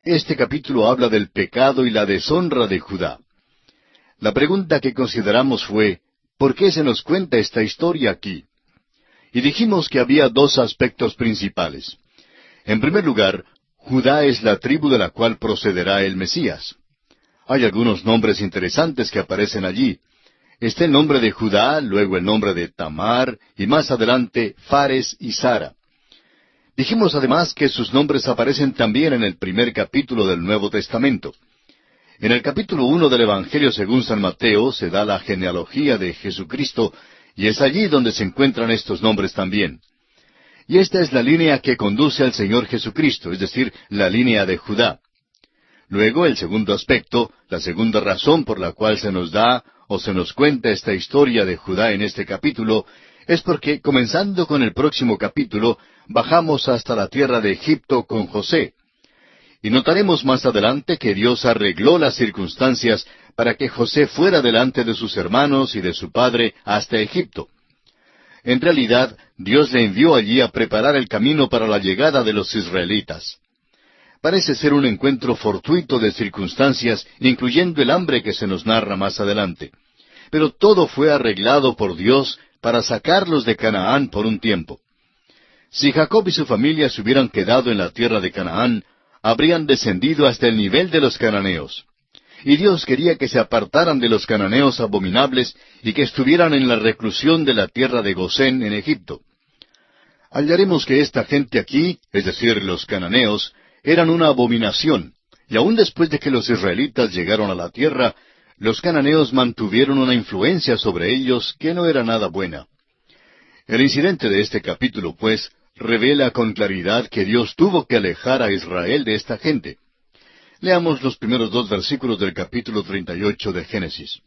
Este capítulo habla del pecado y la deshonra de Judá. La pregunta que consideramos fue, ¿por qué se nos cuenta esta historia aquí? Y dijimos que había dos aspectos principales. En primer lugar, Judá es la tribu de la cual procederá el Mesías. Hay algunos nombres interesantes que aparecen allí. Está el nombre de Judá, luego el nombre de Tamar, y más adelante Fares y Sara. Dijimos además que sus nombres aparecen también en el primer capítulo del Nuevo Testamento. En el capítulo 1 del Evangelio según San Mateo se da la genealogía de Jesucristo, y es allí donde se encuentran estos nombres también. Y esta es la línea que conduce al Señor Jesucristo, es decir, la línea de Judá. Luego, el segundo aspecto, la segunda razón por la cual se nos da o se nos cuenta esta historia de Judá en este capítulo, es porque, comenzando con el próximo capítulo, bajamos hasta la tierra de Egipto con José. Y notaremos más adelante que Dios arregló las circunstancias para que José fuera delante de sus hermanos y de su padre hasta Egipto. En realidad, Dios le envió allí a preparar el camino para la llegada de los israelitas. Parece ser un encuentro fortuito de circunstancias, incluyendo el hambre que se nos narra más adelante. Pero todo fue arreglado por Dios para sacarlos de Canaán por un tiempo. Si Jacob y su familia se hubieran quedado en la tierra de Canaán, habrían descendido hasta el nivel de los cananeos. Y Dios quería que se apartaran de los cananeos abominables y que estuvieran en la reclusión de la tierra de Gosén en Egipto. Hallaremos que esta gente aquí, es decir, los cananeos, eran una abominación, y aun después de que los israelitas llegaron a la tierra, los cananeos mantuvieron una influencia sobre ellos que no era nada buena. El incidente de este capítulo, pues, revela con claridad que Dios tuvo que alejar a Israel de esta gente. Leamos los primeros 2 versículos del capítulo 38 de Génesis.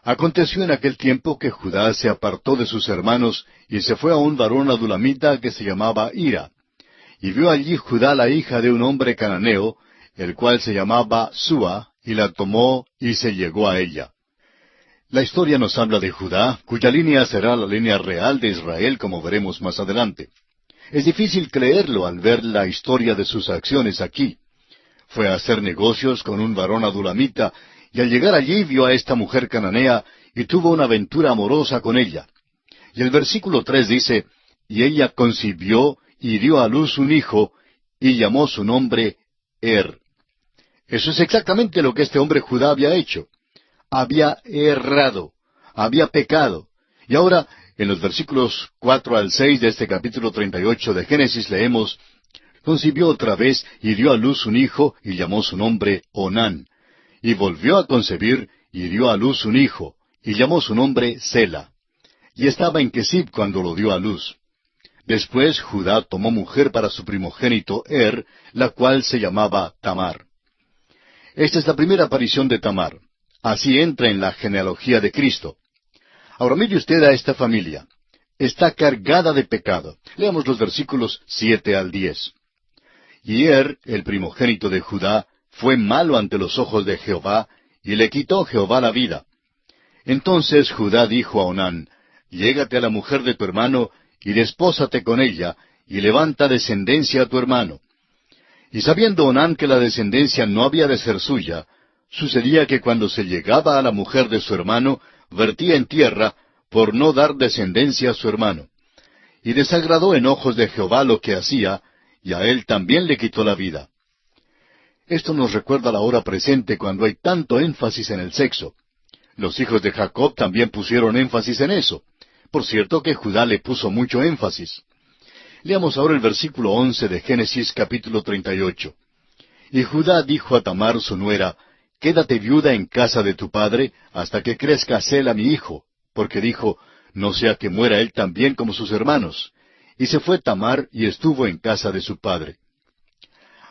Aconteció en aquel tiempo que Judá se apartó de sus hermanos y se fue a un varón adulamita que se llamaba Hira. Y vio allí Judá la hija de un hombre cananeo, el cual se llamaba Súa, y la tomó y se llegó a ella. La historia nos habla de Judá, cuya línea será la línea real de Israel, como veremos más adelante. Es difícil creerlo al ver la historia de sus acciones aquí. Fue a hacer negocios con un varón adulamita, y al llegar allí vio a esta mujer cananea, y tuvo una aventura amorosa con ella. Y el versículo 3 dice, y ella concibió y dio a luz un hijo, y llamó su nombre Eso es exactamente lo que este hombre Judá había hecho. Había errado, había pecado. Y ahora, en los versículos 4 al 6 de este capítulo 38 de Génesis leemos, concibió otra vez y dio a luz un hijo, y llamó su nombre Onán. Y volvió a concebir y dio a luz un hijo, y llamó su nombre Sela. Y estaba en Quesib cuando lo dio a luz. Después Judá tomó mujer para su primogénito la cual se llamaba Tamar. Esta es la primera aparición de Tamar. Así entra en la genealogía de Cristo. Ahora mire usted a esta familia. Está cargada de pecado. Leamos los versículos 7 al 10. Y el primogénito de Judá, fue malo ante los ojos de Jehová, y le quitó Jehová la vida. Entonces Judá dijo a Onán, llégate a la mujer de tu hermano, y despósate con ella, y levanta descendencia a tu hermano. Y sabiendo Onán que la descendencia no había de ser suya, sucedía que cuando se llegaba a la mujer de su hermano, vertía en tierra, por no dar descendencia a su hermano. Y desagradó en ojos de Jehová lo que hacía, y a él también le quitó la vida. Esto nos recuerda la hora presente cuando hay tanto énfasis en el sexo. Los hijos de Jacob también pusieron énfasis en eso. Por cierto que Judá le puso mucho énfasis. Leamos ahora el versículo 11 de Génesis capítulo 38. Y Judá dijo a Tamar su nuera, quédate viuda en casa de tu padre, hasta que crezca Sela mi hijo, porque dijo, no sea que muera él también como sus hermanos. Y se fue Tamar y estuvo en casa de su padre.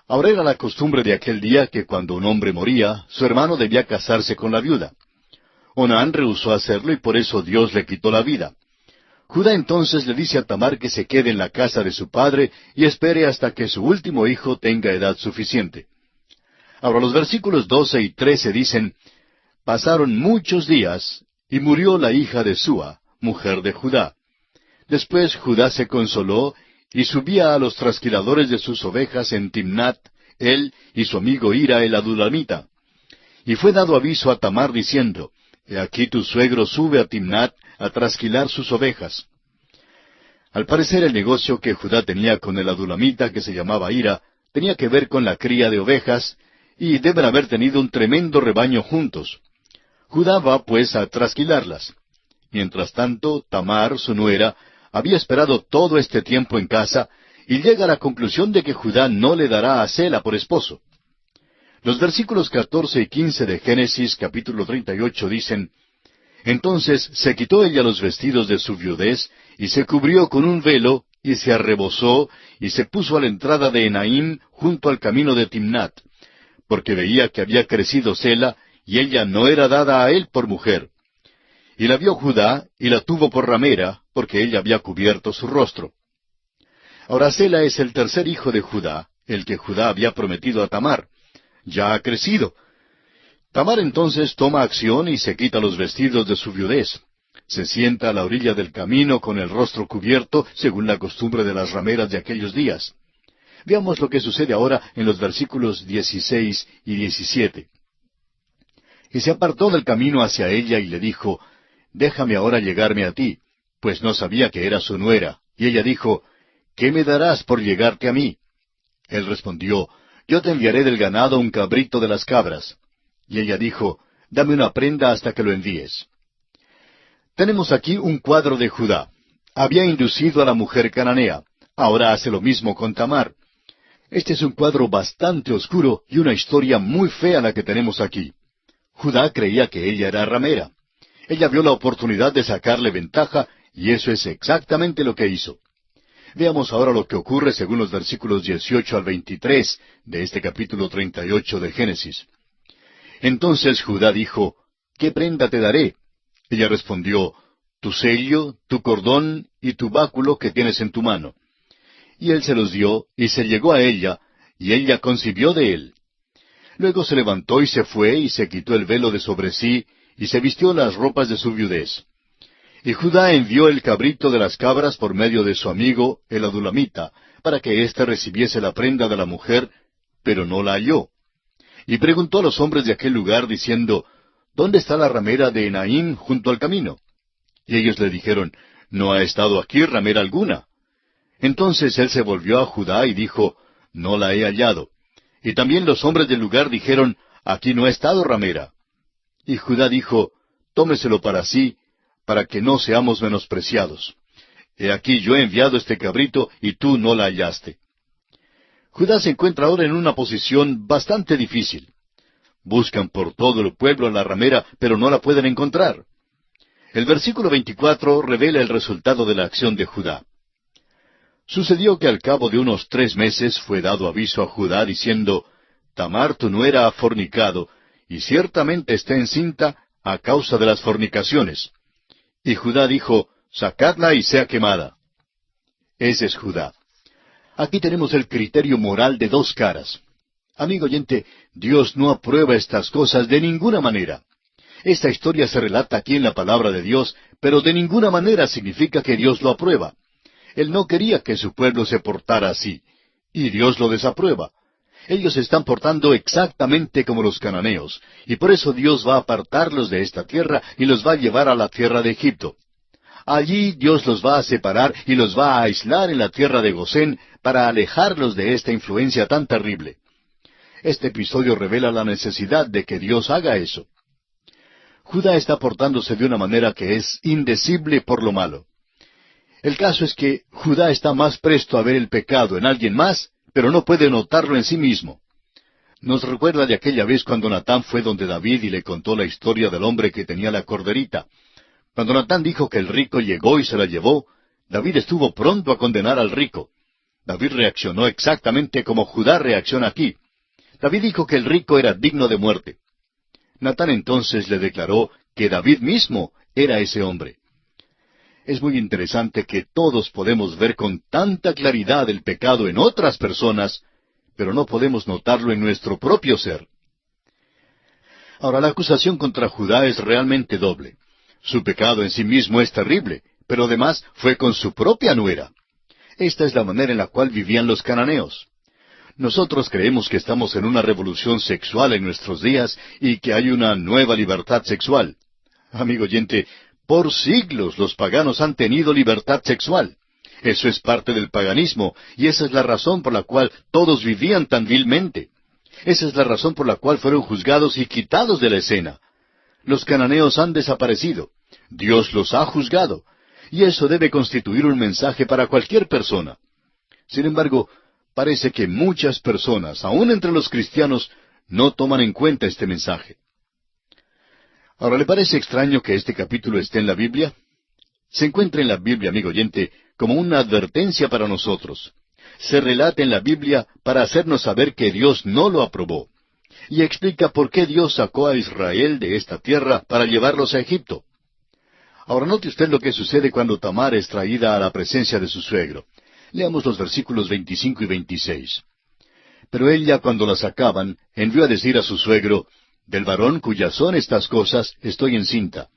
Ahora era la costumbre de aquel día que cuando un hombre moría, su hermano debía casarse con la viuda. Onán rehusó hacerlo y por eso Dios le quitó la vida. Judá entonces le dice a Tamar que se quede en la casa de su padre y espere hasta que su último hijo tenga edad suficiente. Ahora los versículos 12 y 13 dicen, pasaron muchos días, y murió la hija de Súa, mujer de Judá. Después Judá se consoló, y subía a los trasquiladores de sus ovejas en Timnat, él y su amigo Hira el adulamita. Y fue dado aviso a Tamar diciendo, He aquí tu suegro sube a Timnat a trasquilar sus ovejas. Al parecer el negocio que Judá tenía con el adulamita que se llamaba Hira tenía que ver con la cría de ovejas, y deben haber tenido un tremendo rebaño juntos. Judá va pues a trasquilarlas. Mientras tanto, Tamar, su nuera, había esperado todo este tiempo en casa, y llega a la conclusión de que Judá no le dará a Sela por esposo. Los versículos 14 y 15 de Génesis capítulo 38 dicen, Entonces se quitó ella los vestidos de su viudez, y se cubrió con un velo, y se arrebozó, y se puso a la entrada de Enaim, junto al camino de Timnat, porque veía que había crecido Sela, y ella no era dada a él por mujer. Y la vio Judá, y la tuvo por ramera, porque ella había cubierto su rostro. Ahora Sela es el tercer hijo de Judá, el que Judá había prometido a Tamar. Ya ha crecido. Tamar entonces toma acción y se quita los vestidos de su viudez. Se sienta a la orilla del camino con el rostro cubierto, según la costumbre de las rameras de aquellos días. Veamos lo que sucede ahora en los versículos 16 y 17. Y se apartó del camino hacia ella y le dijo, Déjame ahora llegarme a ti, pues no sabía que era su nuera. Y ella dijo, ¿Qué me darás por llegarte a mí? Él respondió, Yo te enviaré del ganado un cabrito de las cabras. Y ella dijo, Dame una prenda hasta que lo envíes. Tenemos aquí un cuadro de Judá. Había inducido a la mujer cananea. Ahora hace lo mismo con Tamar. Este es un cuadro bastante oscuro y una historia muy fea la que tenemos aquí. Judá creía que ella era ramera. Ella vio la oportunidad de sacarle ventaja, y eso es exactamente lo que hizo. Veamos ahora lo que ocurre según los versículos 18 al 23 de este capítulo 38 de Génesis. Entonces Judá dijo, ¿Qué prenda te daré? Ella respondió, Tu sello, tu cordón y tu báculo que tienes en tu mano. Y él se los dio, y se llegó a ella, y ella concibió de él. Luego se levantó y se fue, y se quitó el velo de sobre sí, y se vistió las ropas de su viudez. Y Judá envió el cabrito de las cabras por medio de su amigo, el adulamita, para que éste recibiese la prenda de la mujer, pero no la halló. Y preguntó a los hombres de aquel lugar, diciendo, ¿Dónde está la ramera de Enaim junto al camino? Y ellos le dijeron, No ha estado aquí ramera alguna. Entonces él se volvió a Judá y dijo, No la he hallado. Y también los hombres del lugar dijeron, Aquí no ha estado ramera. Y Judá dijo, Tómeselo para sí, para que no seamos menospreciados. He aquí yo he enviado este cabrito, y tú no la hallaste. Judá se encuentra ahora en una posición bastante difícil. Buscan por todo el pueblo a la ramera, pero no la pueden encontrar. El versículo 24 revela el resultado de la acción de Judá. Sucedió que al cabo de unos 3 meses fue dado aviso a Judá diciendo, Tamar tu nuera ha fornicado, y ciertamente está encinta a causa de las fornicaciones. Y Judá dijo, Sacadla y sea quemada. Ese es Judá. Aquí tenemos el criterio moral de 2 caras. Amigo oyente, Dios no aprueba estas cosas de ninguna manera. Esta historia se relata aquí en la palabra de Dios, pero de ninguna manera significa que Dios lo aprueba. Él no quería que su pueblo se portara así, y Dios lo desaprueba. Ellos se están portando exactamente como los cananeos, y por eso Dios va a apartarlos de esta tierra y los va a llevar a la tierra de Egipto. Allí Dios los va a separar y los va a aislar en la tierra de Gosén para alejarlos de esta influencia tan terrible. Este episodio revela la necesidad de que Dios haga eso. Judá está portándose de una manera que es indecible por lo malo. El caso es que Judá está más presto a ver el pecado en alguien más, pero no puede notarlo en sí mismo. Nos recuerda de aquella vez cuando Natán fue donde David y le contó la historia del hombre que tenía la corderita. Cuando Natán dijo que el rico llegó y se la llevó, David estuvo pronto a condenar al rico. David reaccionó exactamente como Judá reacciona aquí. David dijo que el rico era digno de muerte. Natán entonces le declaró que David mismo era ese hombre. Es muy interesante que todos podemos ver con tanta claridad el pecado en otras personas, pero no podemos notarlo en nuestro propio ser. Ahora, la acusación contra Judá es realmente doble. Su pecado en sí mismo es terrible, pero además fue con su propia nuera. Esta es la manera en la cual vivían los cananeos. Nosotros creemos que estamos en una revolución sexual en nuestros días y que hay una nueva libertad sexual. Amigo oyente, por siglos los paganos han tenido libertad sexual. Eso es parte del paganismo, y esa es la razón por la cual todos vivían tan vilmente. Esa es la razón por la cual fueron juzgados y quitados de la escena. Los cananeos han desaparecido. Dios los ha juzgado. Y eso debe constituir un mensaje para cualquier persona. Sin embargo, parece que muchas personas, aun entre los cristianos, no toman en cuenta este mensaje. Ahora, ¿le parece extraño que este capítulo esté en la Biblia? Se encuentra en la Biblia, amigo oyente, como una advertencia para nosotros. Se relata en la Biblia para hacernos saber que Dios no lo aprobó. Y explica por qué Dios sacó a Israel de esta tierra para llevarlos a Egipto. Ahora note usted lo que sucede cuando Tamar es traída a la presencia de su suegro. Leamos los versículos 25 y 26. Pero ella, cuando la sacaban, envió a decir a su suegro, «Del varón cuyas son estas cosas, estoy encinta».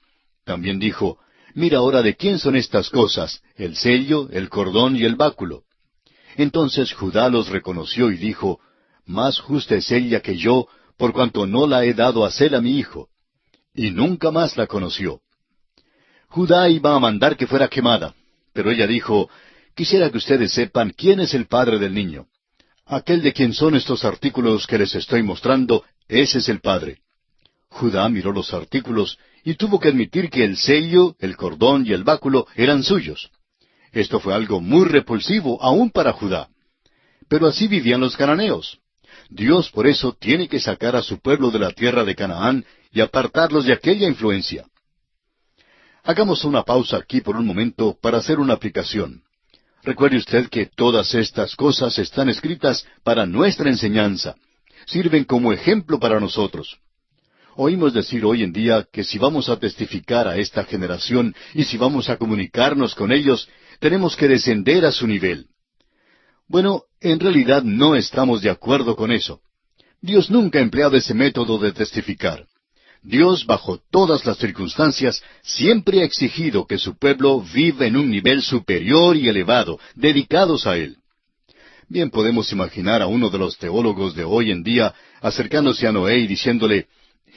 También dijo, «Mira ahora de quién son estas cosas, el sello, el cordón y el báculo». Entonces Judá los reconoció y dijo, «Más justa es ella que yo, por cuanto no la he dado a Sela mi hijo». Y nunca más la conoció. Judá iba a mandar que fuera quemada, pero ella dijo, «Quisiera que ustedes sepan quién es el padre del niño. Aquel de quien son estos artículos que les estoy mostrando, ese es el padre». Judá miró los artículos y tuvo que admitir que el sello, el cordón y el báculo eran suyos. Esto fue algo muy repulsivo aún para Judá. Pero así vivían los cananeos. Dios por eso tiene que sacar a su pueblo de la tierra de Canaán y apartarlos de aquella influencia. Hagamos una pausa aquí por un momento para hacer una aplicación. Recuerde usted que todas estas cosas están escritas para nuestra enseñanza. Sirven como ejemplo para nosotros. Oímos decir hoy en día que si vamos a testificar a esta generación y si vamos a comunicarnos con ellos, tenemos que descender a su nivel. Bueno, en realidad no estamos de acuerdo con eso. Dios nunca ha empleado ese método de testificar. Dios, bajo todas las circunstancias, siempre ha exigido que su pueblo viva en un nivel superior y elevado, dedicados a Él. Bien podemos imaginar a uno de los teólogos de hoy en día acercándose a Noé y diciéndole,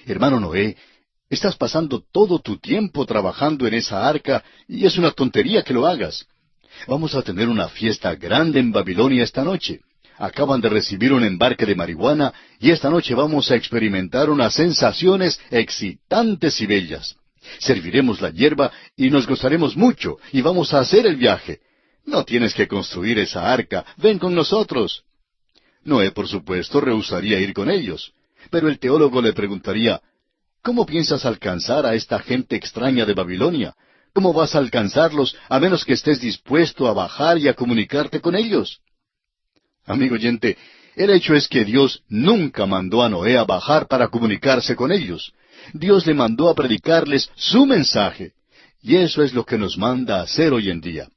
«Hermano Noé, estás pasando todo tu tiempo trabajando en esa arca y es una tontería que lo hagas. Vamos a tener una fiesta grande en Babilonia esta noche. Acaban de recibir un embarque de marihuana y esta noche vamos a experimentar unas sensaciones excitantes y bellas. Serviremos la hierba y nos gozaremos mucho y vamos a hacer el viaje. No tienes que construir esa arca, ven con nosotros». Noé, por supuesto, rehusaría ir con ellos. Pero el teólogo le preguntaría, «¿Cómo piensas alcanzar a esta gente extraña de Babilonia? ¿Cómo vas a alcanzarlos a menos que estés dispuesto a bajar y a comunicarte con ellos?» Amigo oyente, el hecho es que Dios nunca mandó a Noé a bajar para comunicarse con ellos. Dios le mandó a predicarles su mensaje. Y eso es lo que nos manda a hacer hoy en día.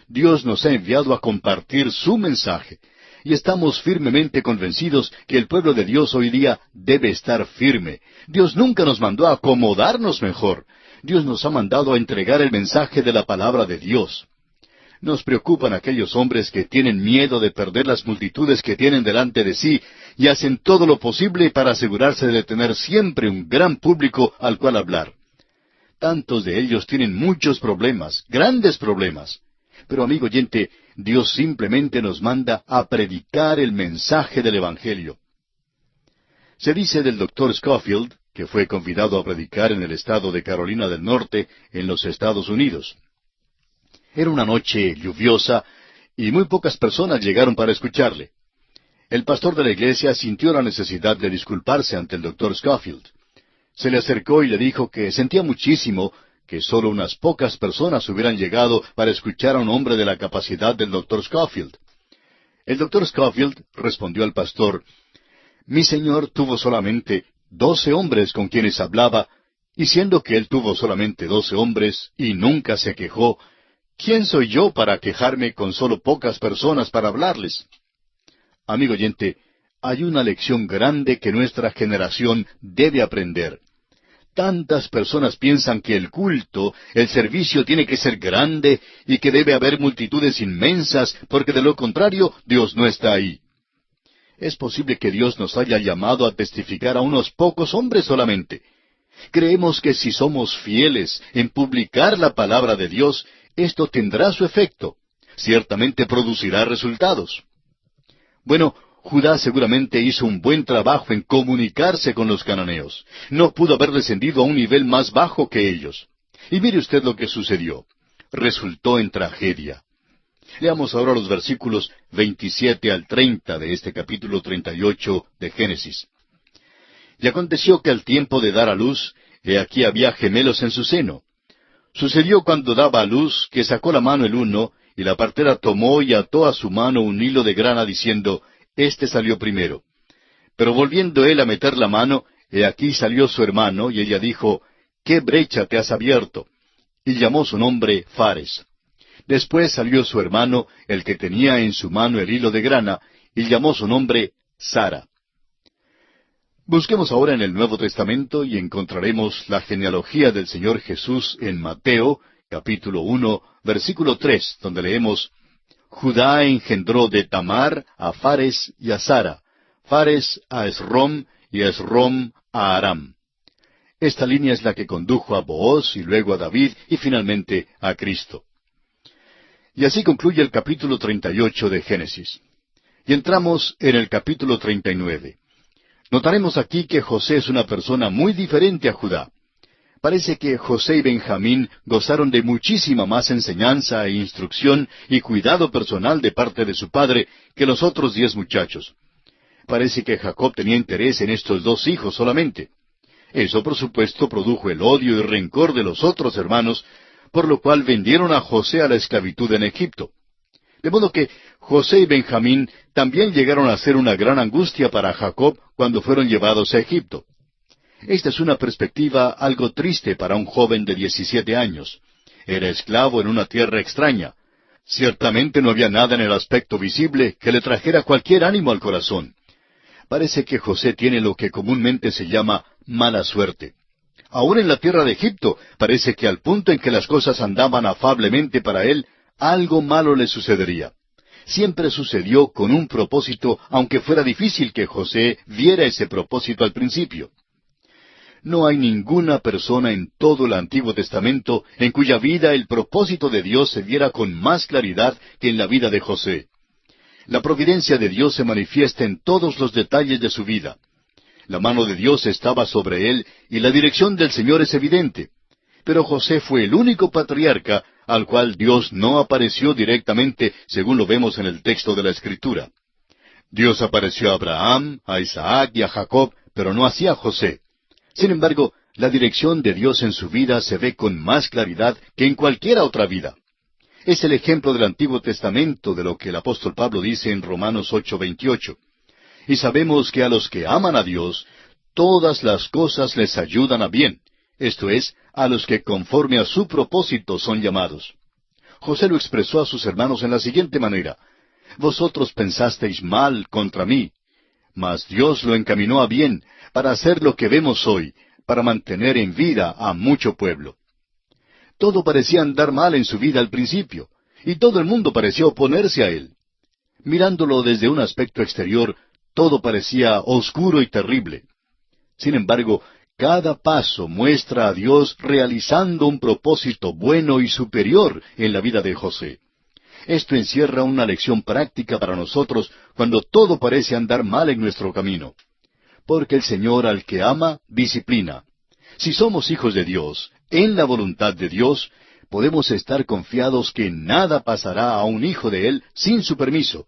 Dios nos ha enviado a compartir su mensaje. Y estamos firmemente convencidos que el pueblo de Dios hoy día debe estar firme. Dios nunca nos mandó a acomodarnos mejor. Dios nos ha mandado a entregar el mensaje de la palabra de Dios. Nos preocupan aquellos hombres que tienen miedo de perder las multitudes que tienen delante de sí y hacen todo lo posible para asegurarse de tener siempre un gran público al cual hablar. Tantos de ellos tienen muchos problemas, grandes problemas. Pero amigo oyente, Dios simplemente nos manda a predicar el mensaje del Evangelio. Se dice del Dr. Scofield, que fue convidado a predicar en el estado de Carolina del Norte, en los Estados Unidos. Era una noche lluviosa y muy pocas personas llegaron para escucharle. El pastor de la iglesia sintió la necesidad de disculparse ante el Dr. Scofield. Se le acercó y le dijo que sentía muchísimo que solo unas pocas personas hubieran llegado para escuchar a un hombre de la capacidad del Dr. Scofield. El Dr. Scofield respondió al pastor, «Mi señor tuvo solamente 12 hombres con quienes hablaba, y siendo que él tuvo solamente 12 hombres y nunca se quejó, ¿quién soy yo para quejarme con solo pocas personas para hablarles?» Amigo oyente, hay una lección grande que nuestra generación debe aprender. Tantas personas piensan que el culto, el servicio tiene que ser grande y que debe haber multitudes inmensas, porque de lo contrario Dios no está ahí. Es posible que Dios nos haya llamado a testificar a unos pocos hombres solamente. Creemos que si somos fieles en publicar la palabra de Dios, esto tendrá su efecto. Ciertamente producirá resultados. Bueno, Judá seguramente hizo un buen trabajo en comunicarse con los cananeos. No pudo haber descendido a un nivel más bajo que ellos. Y mire usted lo que sucedió. Resultó en tragedia. Leamos ahora los versículos 27 al 30 de este capítulo 38 de Génesis. Y aconteció que al tiempo de dar a luz, he aquí había gemelos en su seno. Sucedió cuando daba a luz, que sacó la mano el uno, y la partera tomó y ató a su mano un hilo de grana, diciendo, Este salió primero. Pero volviendo él a meter la mano, he aquí salió su hermano, y ella dijo, ¿Qué brecha te has abierto? Y llamó su nombre Fares. Después salió su hermano, el que tenía en su mano el hilo de grana, y llamó su nombre Sara. Busquemos ahora en el Nuevo Testamento y encontraremos la genealogía del Señor Jesús en Mateo, capítulo 1, versículo 3, donde leemos, Judá engendró de Tamar a Fares y a Sara, Fares a Esrom y Esrom a Aram. Esta línea es la que condujo a Booz y luego a David y finalmente a Cristo. Y así concluye el capítulo 38 de Génesis. Y entramos en el capítulo 39. Notaremos aquí que José es una persona muy diferente a Judá. Parece que José y Benjamín gozaron de muchísima más enseñanza e instrucción y cuidado personal de parte de su padre que los otros 10 muchachos. Parece que Jacob tenía interés en estos 2 hijos solamente. Eso, por supuesto, produjo el odio y rencor de los otros hermanos, por lo cual vendieron a José a la esclavitud en Egipto. De modo que José y Benjamín también llegaron a ser una gran angustia para Jacob cuando fueron llevados a Egipto. Esta es una perspectiva algo triste para un joven de 17 años. Era esclavo en una tierra extraña. Ciertamente no había nada en el aspecto visible que le trajera cualquier ánimo al corazón. Parece que José tiene lo que comúnmente se llama mala suerte. Aún en la tierra de Egipto, parece que al punto en que las cosas andaban afablemente para él, algo malo le sucedería. Siempre sucedió con un propósito, aunque fuera difícil que José viera ese propósito al principio. No hay ninguna persona en todo el Antiguo Testamento en cuya vida el propósito de Dios se viera con más claridad que en la vida de José. La providencia de Dios se manifiesta en todos los detalles de su vida. La mano de Dios estaba sobre él y la dirección del Señor es evidente. Pero José fue el único patriarca al cual Dios no apareció directamente, según lo vemos en el texto de la Escritura. Dios apareció a Abraham, a Isaac y a Jacob, pero no así a José. Sin embargo, la dirección de Dios en su vida se ve con más claridad que en cualquier otra vida. Es el ejemplo del Antiguo Testamento de lo que el apóstol Pablo dice en Romanos 8:28. Y sabemos que a los que aman a Dios, todas las cosas les ayudan a bien, esto es, a los que conforme a su propósito son llamados. José lo expresó a sus hermanos en la siguiente manera, Vosotros pensasteis mal contra mí, mas Dios lo encaminó a bien, para hacer lo que vemos hoy, para mantener en vida a mucho pueblo. Todo parecía andar mal en su vida al principio, y todo el mundo parecía oponerse a él. Mirándolo desde un aspecto exterior, todo parecía oscuro y terrible. Sin embargo, cada paso muestra a Dios realizando un propósito bueno y superior en la vida de José. Esto encierra una lección práctica para nosotros cuando todo parece andar mal en nuestro camino. Porque el Señor al que ama, disciplina. Si somos hijos de Dios, en la voluntad de Dios, podemos estar confiados que nada pasará a un hijo de Él sin su permiso.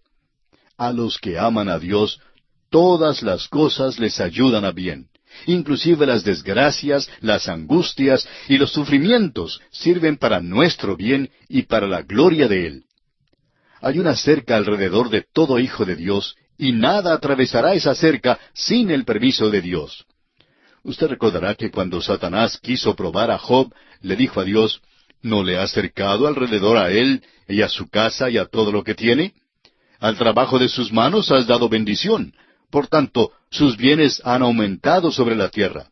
A los que aman a Dios, todas las cosas les ayudan a bien. Inclusive las desgracias, las angustias y los sufrimientos sirven para nuestro bien y para la gloria de Él. Hay una cerca alrededor de todo hijo de Dios, y nada atravesará esa cerca sin el permiso de Dios. Usted recordará que cuando Satanás quiso probar a Job, le dijo a Dios, ¿no le has cercado alrededor a él y a su casa y a todo lo que tiene? Al trabajo de sus manos has dado bendición. Por tanto, sus bienes han aumentado sobre la tierra.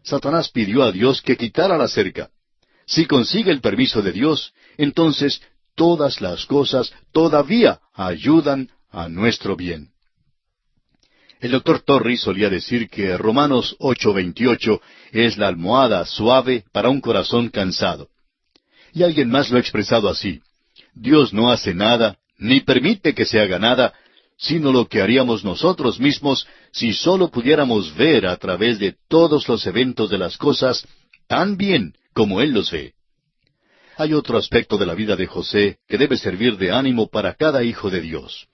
Satanás pidió a Dios que quitara la cerca. Si consigue el permiso de Dios, entonces todas las cosas todavía ayudan a nuestro bien. El doctor Torrey solía decir que Romanos 8:28 es la almohada suave para un corazón cansado. Y alguien más lo ha expresado así: Dios no hace nada, ni permite que se haga nada, sino lo que haríamos nosotros mismos si sólo pudiéramos ver a través de todos los eventos de las cosas tan bien como Él los ve. Hay otro aspecto de la vida de José que debe servir de ánimo para cada hijo de Dios.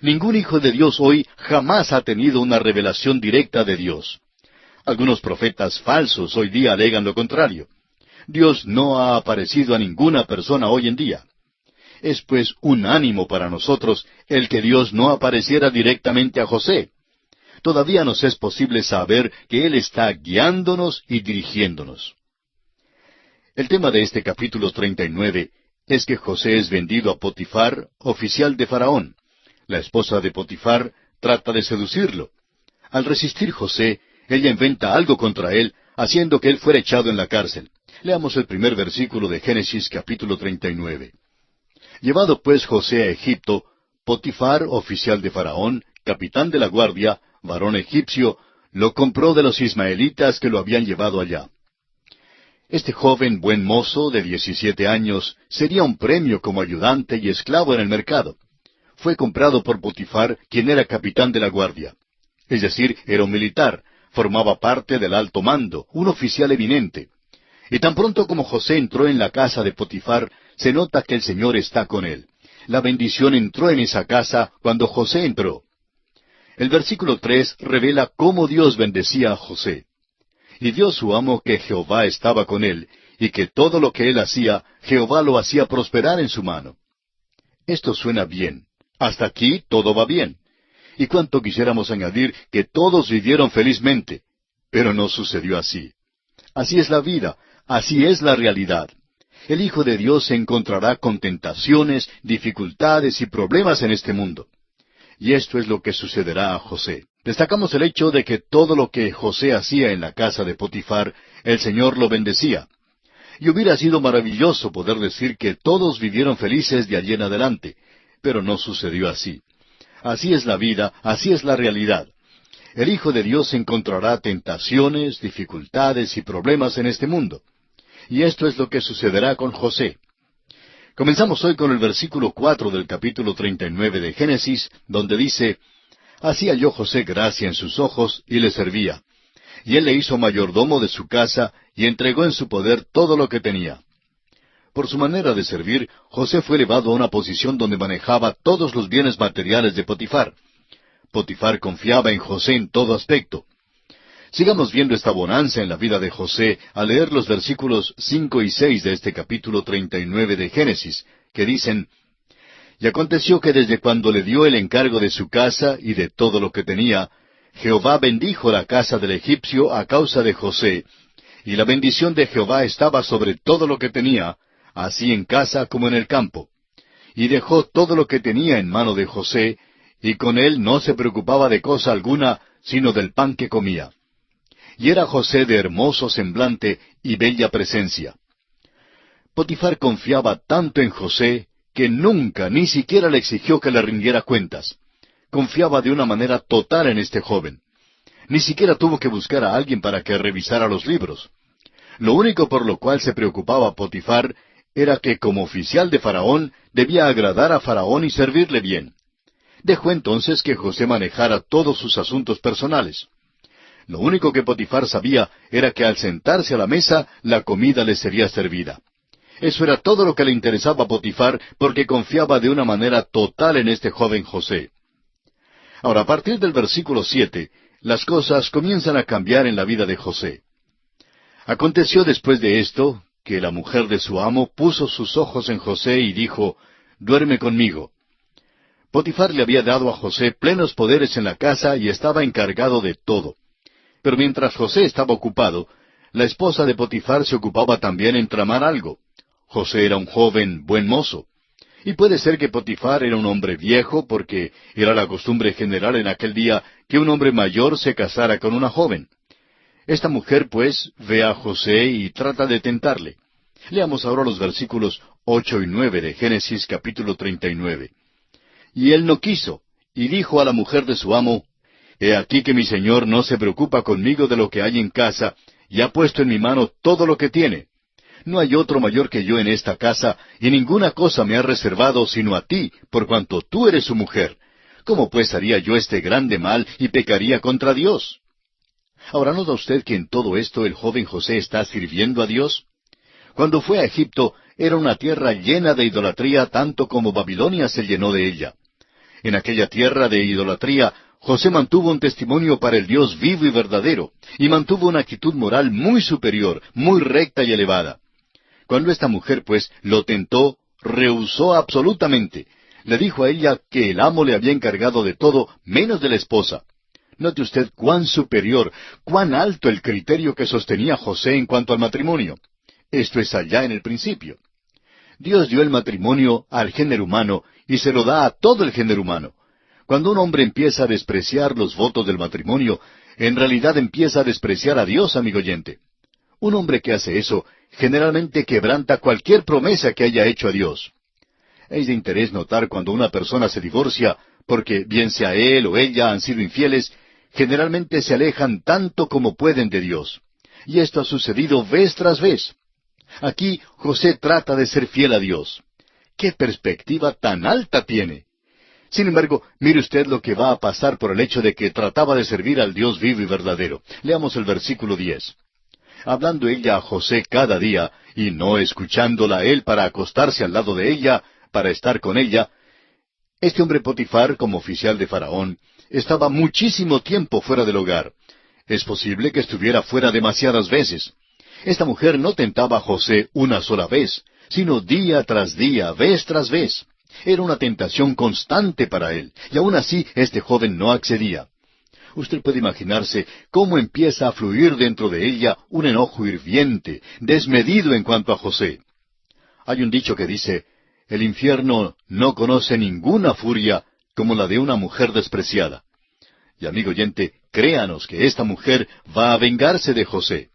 Ningún hijo de Dios hoy jamás ha tenido una revelación directa de Dios. Algunos profetas falsos hoy día alegan lo contrario. Dios no ha aparecido a ninguna persona hoy en día. Es pues un ánimo para nosotros el que Dios no apareciera directamente a José. Todavía nos es posible saber que Él está guiándonos y dirigiéndonos. El tema de este capítulo 39 es que José es vendido a Potifar, oficial de Faraón. La esposa de Potifar trata de seducirlo. Al resistir José, ella inventa algo contra él, haciendo que él fuera echado en la cárcel. Leamos el primer versículo de Génesis capítulo 39. Llevado pues José a Egipto, Potifar, oficial de Faraón, capitán de la guardia, varón egipcio, lo compró de los ismaelitas que lo habían llevado allá. Este joven buen mozo de 17 años sería un premio como ayudante y esclavo en el mercado. Fue comprado por Potifar, quien era capitán de la guardia. Es decir, era un militar, formaba parte del alto mando, un oficial eminente. Y tan pronto como José entró en la casa de Potifar, se nota que el Señor está con él. La bendición entró en esa casa cuando José entró. El versículo 3 revela cómo Dios bendecía a José. Y vio su amo que Jehová estaba con él, y que todo lo que él hacía, Jehová lo hacía prosperar en su mano. Esto suena bien. Hasta aquí todo va bien. Y cuánto quisiéramos añadir que todos vivieron felizmente. Pero no sucedió así. Así es la vida, así es la realidad. El Hijo de Dios se encontrará con tentaciones, dificultades y problemas en este mundo. Y esto es lo que sucederá a José. Destacamos el hecho de que todo lo que José hacía en la casa de Potifar, el Señor lo bendecía. Y hubiera sido maravilloso poder decir que todos vivieron felices de allí en adelante, pero no sucedió así. Así es la vida, así es la realidad. El Hijo de Dios encontrará tentaciones, dificultades y problemas en este mundo. Y esto es lo que sucederá con José. Comenzamos hoy con el versículo 4 del capítulo 39 de Génesis, donde dice: Así halló José gracia en sus ojos, y le servía. Y él le hizo mayordomo de su casa, y entregó en su poder todo lo que tenía. Por su manera de servir, José fue elevado a una posición donde manejaba todos los bienes materiales de Potifar. Potifar confiaba en José en todo aspecto. Sigamos viendo esta bonanza en la vida de José al leer los versículos 5 y 6 de este capítulo 39 de Génesis, que dicen: Y aconteció que desde cuando le dio el encargo de su casa y de todo lo que tenía, Jehová bendijo la casa del egipcio a causa de José, y la bendición de Jehová estaba sobre todo lo que tenía, así en casa como en el campo. Y dejó todo lo que tenía en mano de José, y con él no se preocupaba de cosa alguna, sino del pan que comía. Y era José de hermoso semblante y bella presencia. Potifar confiaba tanto en José que nunca, ni siquiera le exigió que le rindiera cuentas. Confiaba de una manera total en este joven. Ni siquiera tuvo que buscar a alguien para que revisara los libros. Lo único por lo cual se preocupaba Potifar era que como oficial de Faraón debía agradar a Faraón y servirle bien. Dejó entonces que José manejara todos sus asuntos personales. Lo único que Potifar sabía era que al sentarse a la mesa la comida le sería servida. Eso era todo lo que le interesaba a Potifar, porque confiaba de una manera total en este joven José. Ahora, a partir del versículo 7, las cosas comienzan a cambiar en la vida de José. Aconteció después de esto, que la mujer de su amo puso sus ojos en José y dijo: Duerme conmigo. Potifar le había dado a José plenos poderes en la casa y estaba encargado de todo. Pero mientras José estaba ocupado, la esposa de Potifar se ocupaba también en tramar algo. José era un joven buen mozo. Y puede ser que Potifar era un hombre viejo, porque era la costumbre general en aquel día que un hombre mayor se casara con una joven. Esta mujer, pues, ve a José y trata de tentarle. Leamos ahora los versículos 8 y 9 de Génesis capítulo 39. Y él no quiso, y dijo a la mujer de su amo: He aquí que mi señor no se preocupa conmigo de lo que hay en casa, y ha puesto en mi mano todo lo que tiene. No hay otro mayor que yo en esta casa, y ninguna cosa me ha reservado sino a ti, por cuanto tú eres su mujer. ¿Cómo pues haría yo este grande mal y pecaría contra Dios? Ahora, ¿nota usted que en todo esto el joven José está sirviendo a Dios? Cuando fue a Egipto, era una tierra llena de idolatría tanto como Babilonia se llenó de ella. En aquella tierra de idolatría, José mantuvo un testimonio para el Dios vivo y verdadero, y mantuvo una actitud moral muy superior, muy recta y elevada. Cuando esta mujer, pues, lo tentó, rehusó absolutamente. Le dijo a ella que el amo le había encargado de todo, menos de la esposa. Note usted cuán superior, cuán alto el criterio que sostenía José en cuanto al matrimonio. Esto es allá en el principio. Dios dio el matrimonio al género humano y se lo da a todo el género humano. Cuando un hombre empieza a despreciar los votos del matrimonio, en realidad empieza a despreciar a Dios, amigo oyente. Un hombre que hace eso generalmente quebranta cualquier promesa que haya hecho a Dios. Es de interés notar cuando una persona se divorcia, porque bien sea él o ella han sido infieles, generalmente se alejan tanto como pueden de Dios. Y esto ha sucedido vez tras vez. Aquí José trata de ser fiel a Dios. ¡Qué perspectiva tan alta tiene! Sin embargo, mire usted lo que va a pasar por el hecho de que trataba de servir al Dios vivo y verdadero. Leamos el versículo 10. Hablando ella a José cada día, y no escuchándola a él para acostarse al lado de ella, para estar con ella, este hombre Potifar, como oficial de Faraón, estaba muchísimo tiempo fuera del hogar. Es posible que estuviera fuera demasiadas veces. Esta mujer no tentaba a José una sola vez, sino día tras día, vez tras vez. Era una tentación constante para él, y aún así este joven no accedía. Usted puede imaginarse cómo empieza a fluir dentro de ella un enojo hirviente, desmedido en cuanto a José. Hay un dicho que dice, el infierno no conoce ninguna furia como la de una mujer despreciada. Y amigo oyente, créanos que esta mujer va a vengarse de José.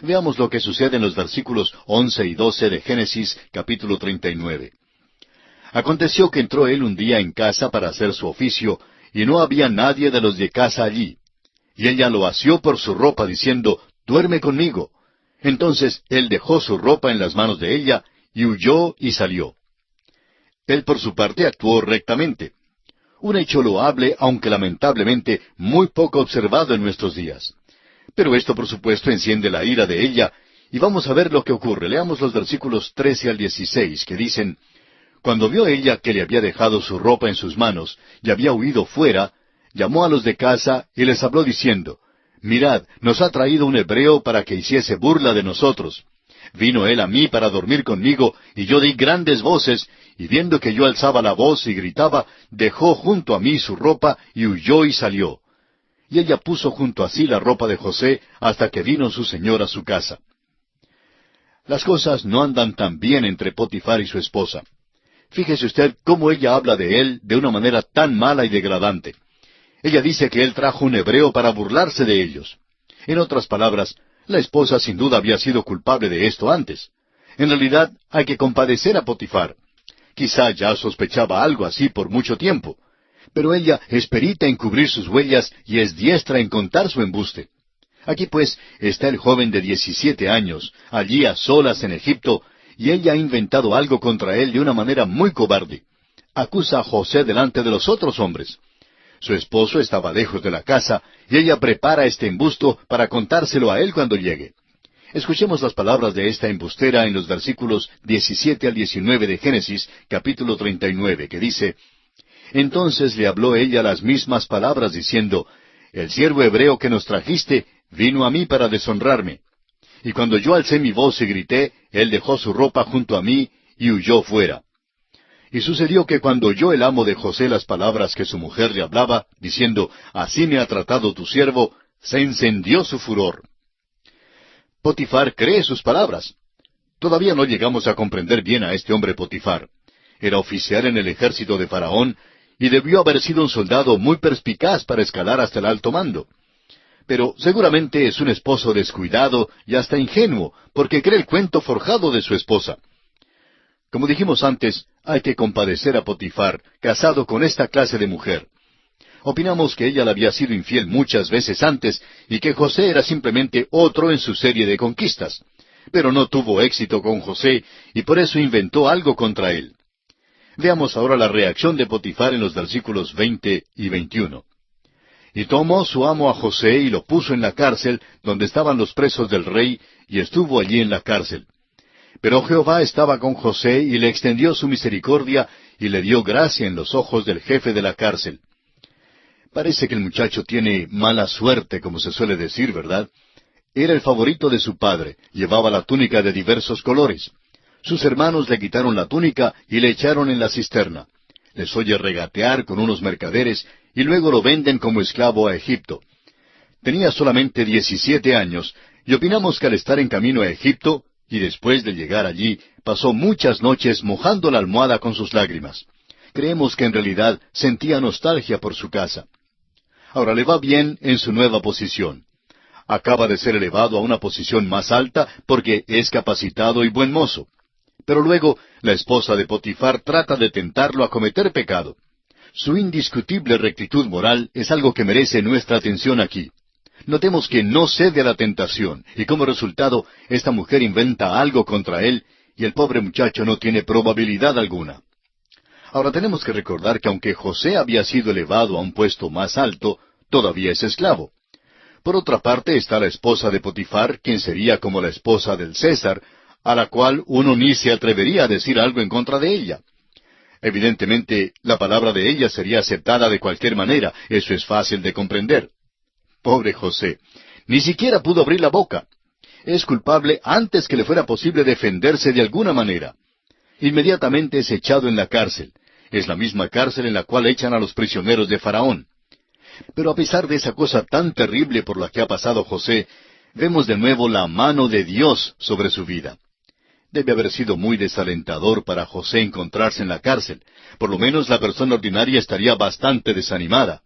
Veamos lo que sucede en los versículos 11 y 12 de Génesis capítulo 39. Aconteció que entró él un día en casa para hacer su oficio, y no había nadie de los de casa allí. Y ella lo asió por su ropa, diciendo, duerme conmigo. Entonces él dejó su ropa en las manos de ella, y huyó y salió. Él por su parte actuó rectamente. Un hecho loable, aunque lamentablemente muy poco observado en nuestros días. Pero esto por supuesto enciende la ira de ella, y vamos a ver lo que ocurre. Leamos los versículos 13 al 16, que dicen, cuando vio ella que le había dejado su ropa en sus manos, y había huido fuera, llamó a los de casa, y les habló diciendo, mirad, nos ha traído un hebreo para que hiciese burla de nosotros. Vino él a mí para dormir conmigo, y yo di grandes voces, y viendo que yo alzaba la voz y gritaba, dejó junto a mí su ropa, y huyó y salió. Y ella puso junto a sí la ropa de José, hasta que vino su señor a su casa. Las cosas no andan tan bien entre Potifar y su esposa. Fíjese usted cómo ella habla de él de una manera tan mala y degradante. Ella dice que él trajo un hebreo para burlarse de ellos. En otras palabras, la esposa sin duda había sido culpable de esto antes. En realidad, hay que compadecer a Potifar. Quizá ya sospechaba algo así por mucho tiempo. Pero ella es perita en cubrir sus huellas y es diestra en contar su embuste. Aquí pues está el joven de 17 años, allí a solas en Egipto, y ella ha inventado algo contra él de una manera muy cobarde. Acusa a José delante de los otros hombres. Su esposo estaba lejos de la casa, y ella prepara este embusto para contárselo a él cuando llegue. Escuchemos las palabras de esta embustera en los versículos 17 al 19 de Génesis, capítulo 39, que dice, entonces le habló ella las mismas palabras, diciendo, el siervo hebreo que nos trajiste vino a mí para deshonrarme. Y cuando yo alcé mi voz y grité, él dejó su ropa junto a mí y huyó fuera. Y sucedió que cuando oyó el amo de José las palabras que su mujer le hablaba, diciendo, así me ha tratado tu siervo, se encendió su furor. Potifar cree sus palabras. Todavía no llegamos a comprender bien a este hombre Potifar. Era oficial en el ejército de Faraón, y debió haber sido un soldado muy perspicaz para escalar hasta el alto mando. Pero seguramente es un esposo descuidado y hasta ingenuo, porque cree el cuento forjado de su esposa. Como dijimos antes, hay que compadecer a Potifar, casado con esta clase de mujer. Opinamos que ella le había sido infiel muchas veces antes y que José era simplemente otro en su serie de conquistas. Pero no tuvo éxito con José y por eso inventó algo contra él. Veamos ahora la reacción de Potifar en los versículos 20 y 21. Y tomó su amo a José y lo puso en la cárcel donde estaban los presos del rey, y estuvo allí en la cárcel. Pero Jehová estaba con José y le extendió su misericordia y le dio gracia en los ojos del jefe de la cárcel. Parece que el muchacho tiene mala suerte, como se suele decir, ¿verdad? Era el favorito de su padre, llevaba la túnica de diversos colores. Sus hermanos le quitaron la túnica y le echaron en la cisterna. Les oye regatear con unos mercaderes y luego lo venden como esclavo a Egipto. Tenía solamente 17 años y opinamos que al estar en camino a Egipto, y después de llegar allí, pasó muchas noches mojando la almohada con sus lágrimas. Creemos que en realidad sentía nostalgia por su casa. Ahora le va bien en su nueva posición. Acaba de ser elevado a una posición más alta porque es capacitado y buen mozo. Pero luego la esposa de Potifar trata de tentarlo a cometer pecado. Su indiscutible rectitud moral es algo que merece nuestra atención aquí. Notemos que no cede a la tentación, y como resultado, esta mujer inventa algo contra él, y el pobre muchacho no tiene probabilidad alguna. Ahora tenemos que recordar que aunque José había sido elevado a un puesto más alto, todavía es esclavo. Por otra parte está la esposa de Potifar, quien sería como la esposa del César, a la cual uno ni se atrevería a decir algo en contra de ella. Evidentemente, la palabra de ella sería aceptada de cualquier manera, eso es fácil de comprender. Pobre José, ni siquiera pudo abrir la boca. Es culpable antes que le fuera posible defenderse de alguna manera. Inmediatamente es echado en la cárcel. Es la misma cárcel en la cual echan a los prisioneros de Faraón. Pero a pesar de esa cosa tan terrible por la que ha pasado José, vemos de nuevo la mano de Dios sobre su vida. Debe haber sido muy desalentador para José encontrarse en la cárcel. Por lo menos la persona ordinaria estaría bastante desanimada.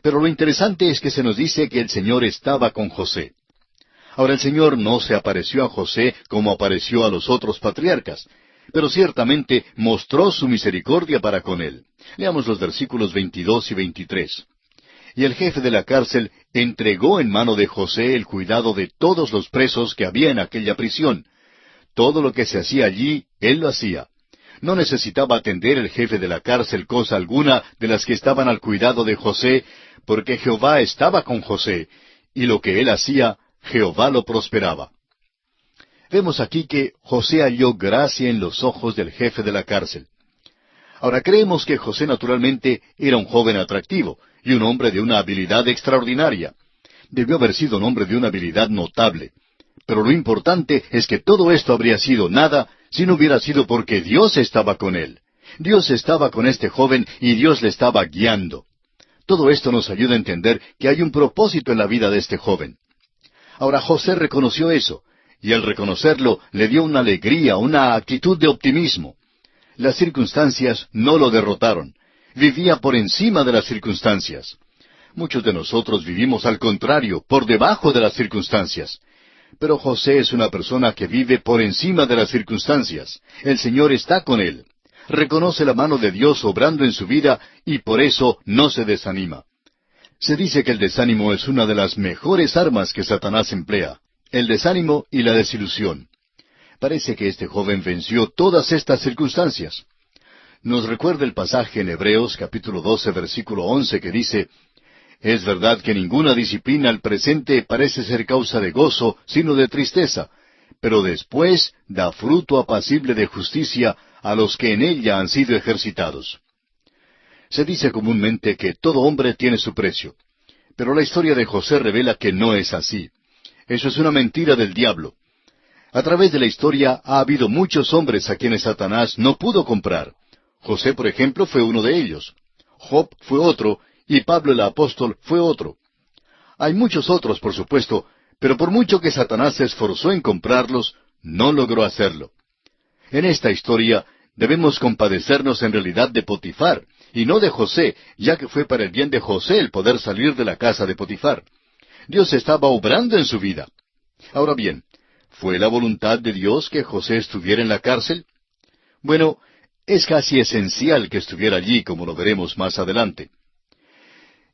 Pero lo interesante es que se nos dice que el Señor estaba con José. Ahora el Señor no se apareció a José como apareció a los otros patriarcas, pero ciertamente mostró su misericordia para con él. Leamos los versículos 22 y 23. Y el jefe de la cárcel entregó en mano de José el cuidado de todos los presos que había en aquella prisión. Todo lo que se hacía allí, él lo hacía. No necesitaba atender el jefe de la cárcel cosa alguna de las que estaban al cuidado de José, porque Jehová estaba con José, y lo que él hacía, Jehová lo prosperaba. Vemos aquí que José halló gracia en los ojos del jefe de la cárcel. Ahora creemos que José naturalmente era un joven atractivo, y un hombre de una habilidad extraordinaria. Debió haber sido un hombre de una habilidad notable. Pero lo importante es que todo esto habría sido nada si no hubiera sido porque Dios estaba con él. Dios estaba con este joven y Dios le estaba guiando. Todo esto nos ayuda a entender que hay un propósito en la vida de este joven. Ahora José reconoció eso, y al reconocerlo le dio una alegría, una actitud de optimismo. Las circunstancias no lo derrotaron. Vivía por encima de las circunstancias. Muchos de nosotros vivimos al contrario, por debajo de las circunstancias. Pero José es una persona que vive por encima de las circunstancias. El Señor está con él. Reconoce la mano de Dios obrando en su vida y por eso no se desanima. Se dice que el desánimo es una de las mejores armas que Satanás emplea. El desánimo y la desilusión. Parece que este joven venció todas estas circunstancias. Nos recuerda el pasaje en Hebreos capítulo 12 versículo 11 que dice: Es verdad que ninguna disciplina al presente parece ser causa de gozo, sino de tristeza, pero después da fruto apacible de justicia a los que en ella han sido ejercitados. Se dice comúnmente que todo hombre tiene su precio, pero la historia de José revela que no es así. Eso es una mentira del diablo. A través de la historia ha habido muchos hombres a quienes Satanás no pudo comprar. José, por ejemplo, fue uno de ellos. Job fue otro, y Pablo el apóstol fue otro. Hay muchos otros, por supuesto, pero por mucho que Satanás se esforzó en comprarlos, no logró hacerlo. En esta historia debemos compadecernos en realidad de Potifar, y no de José, ya que fue para el bien de José el poder salir de la casa de Potifar. Dios estaba obrando en su vida. Ahora bien, ¿fue la voluntad de Dios que José estuviera en la cárcel? Bueno, es casi esencial que estuviera allí, como lo veremos más adelante.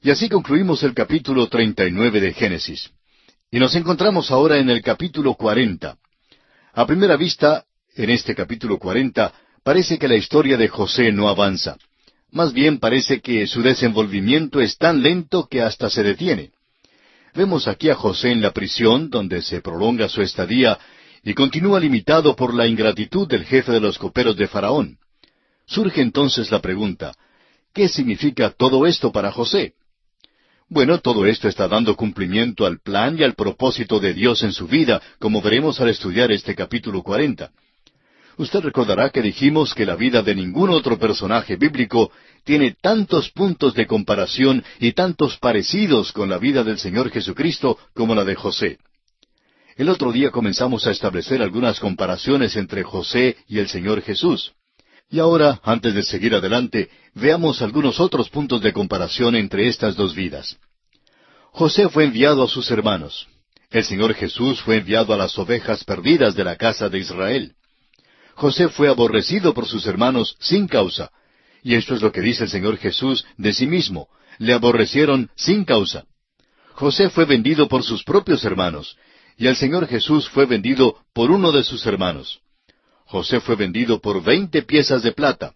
Y así concluimos el capítulo 39 de Génesis. Y nos encontramos ahora en el capítulo 40. A primera vista, en este capítulo 40, parece que la historia de José no avanza. Más bien parece que su desenvolvimiento es tan lento que hasta se detiene. Vemos aquí a José en la prisión, donde se prolonga su estadía, y continúa limitado por la ingratitud del jefe de los coperos de Faraón. Surge entonces la pregunta, ¿qué significa todo esto para José? Bueno, todo esto está dando cumplimiento al plan y al propósito de Dios en su vida, como veremos al estudiar este capítulo 40. Usted recordará que dijimos que la vida de ningún otro personaje bíblico tiene tantos puntos de comparación y tantos parecidos con la vida del Señor Jesucristo como la de José. El otro día comenzamos a establecer algunas comparaciones entre José y el Señor Jesús. Y ahora, antes de seguir adelante, veamos algunos otros puntos de comparación entre estas dos vidas. José fue enviado a sus hermanos. El Señor Jesús fue enviado a las ovejas perdidas de la casa de Israel. José fue aborrecido por sus hermanos sin causa. Y esto es lo que dice el Señor Jesús de sí mismo. Le aborrecieron sin causa. José fue vendido por sus propios hermanos. Y el Señor Jesús fue vendido por uno de sus hermanos. José fue vendido por 20 piezas de plata.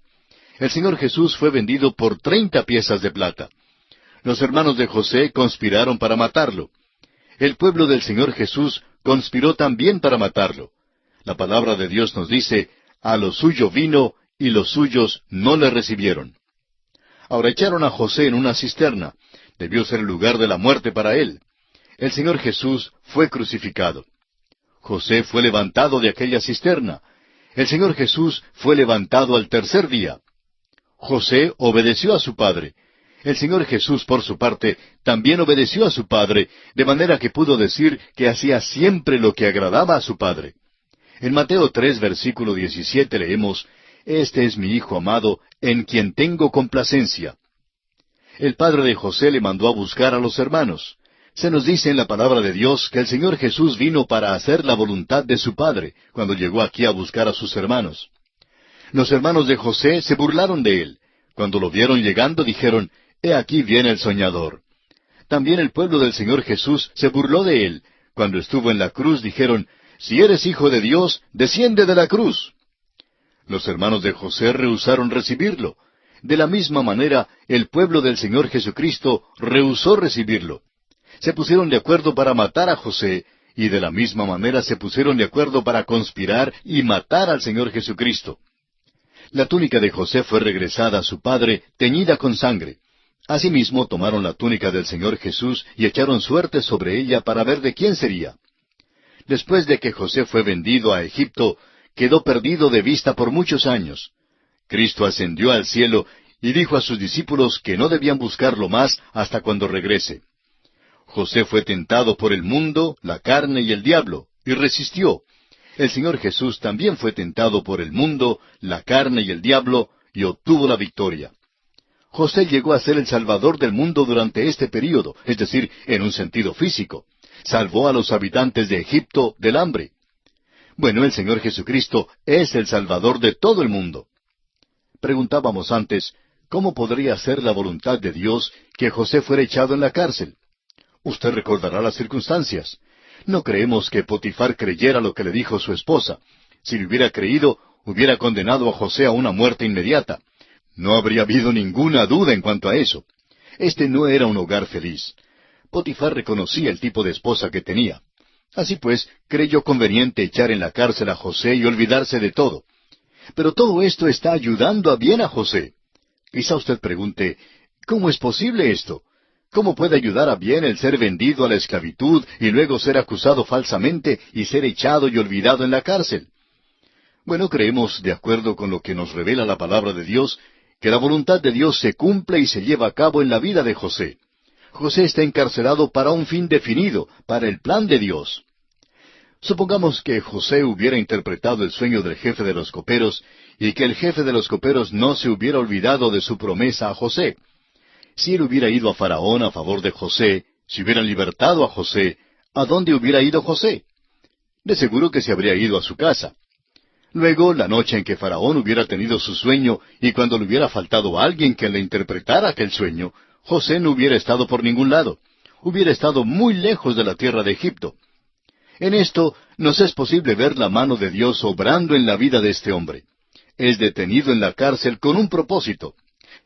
El Señor Jesús fue vendido por 30 piezas de plata. Los hermanos de José conspiraron para matarlo. El pueblo del Señor Jesús conspiró también para matarlo. La palabra de Dios nos dice, a lo suyo vino, y los suyos no le recibieron. Ahora echaron a José en una cisterna. Debió ser el lugar de la muerte para él. El Señor Jesús fue crucificado. José fue levantado de aquella cisterna. El Señor Jesús fue levantado al tercer día. José obedeció a su padre. El Señor Jesús, por su parte, también obedeció a su padre, de manera que pudo decir que hacía siempre lo que agradaba a su padre. En Mateo 3, versículo 17 leemos, «Este es mi Hijo amado, en quien tengo complacencia». El padre de José le mandó a buscar a los hermanos. Se nos dice en la palabra de Dios que el Señor Jesús vino para hacer la voluntad de su Padre, cuando llegó aquí a buscar a sus hermanos. Los hermanos de José se burlaron de él. Cuando lo vieron llegando dijeron, «He aquí viene el soñador». También el pueblo del Señor Jesús se burló de él. Cuando estuvo en la cruz dijeron, «Si eres hijo de Dios, desciende de la cruz». Los hermanos de José rehusaron recibirlo. De la misma manera, el pueblo del Señor Jesucristo rehusó recibirlo. Se pusieron de acuerdo para matar a José, y de la misma manera se pusieron de acuerdo para conspirar y matar al Señor Jesucristo. La túnica de José fue regresada a su padre, teñida con sangre. Asimismo tomaron la túnica del Señor Jesús y echaron suerte sobre ella para ver de quién sería. Después de que José fue vendido a Egipto, quedó perdido de vista por muchos años. Cristo ascendió al cielo y dijo a sus discípulos que no debían buscarlo más hasta cuando regrese. José fue tentado por el mundo, la carne y el diablo, y resistió. El Señor Jesús también fue tentado por el mundo, la carne y el diablo, y obtuvo la victoria. José llegó a ser el Salvador del mundo durante este período, es decir, en un sentido físico. Salvó a los habitantes de Egipto del hambre. Bueno, el Señor Jesucristo es el Salvador de todo el mundo. Preguntábamos antes, ¿cómo podría ser la voluntad de Dios que José fuera echado en la cárcel? Usted recordará las circunstancias. No creemos que Potifar creyera lo que le dijo su esposa. Si le hubiera creído, hubiera condenado a José a una muerte inmediata. No habría habido ninguna duda en cuanto a eso. Este no era un hogar feliz. Potifar reconocía el tipo de esposa que tenía. Así pues, creyó conveniente echar en la cárcel a José y olvidarse de todo. Pero todo esto está ayudando a bien a José. Quizá usted pregunte, ¿cómo es posible esto? ¿Cómo puede ayudar a bien el ser vendido a la esclavitud y luego ser acusado falsamente y ser echado y olvidado en la cárcel? Bueno, creemos, de acuerdo con lo que nos revela la palabra de Dios, que la voluntad de Dios se cumple y se lleva a cabo en la vida de José. José está encarcelado para un fin definido, para el plan de Dios. Supongamos que José hubiera interpretado el sueño del jefe de los coperos y que el jefe de los coperos no se hubiera olvidado de su promesa a José. Si él hubiera ido a Faraón a favor de José, si hubieran libertado a José, ¿a dónde hubiera ido José? De seguro que se habría ido a su casa. Luego, la noche en que Faraón hubiera tenido su sueño y cuando le hubiera faltado alguien que le interpretara aquel sueño, José no hubiera estado por ningún lado. Hubiera estado muy lejos de la tierra de Egipto. En esto nos es posible ver la mano de Dios obrando en la vida de este hombre. Es detenido en la cárcel con un propósito.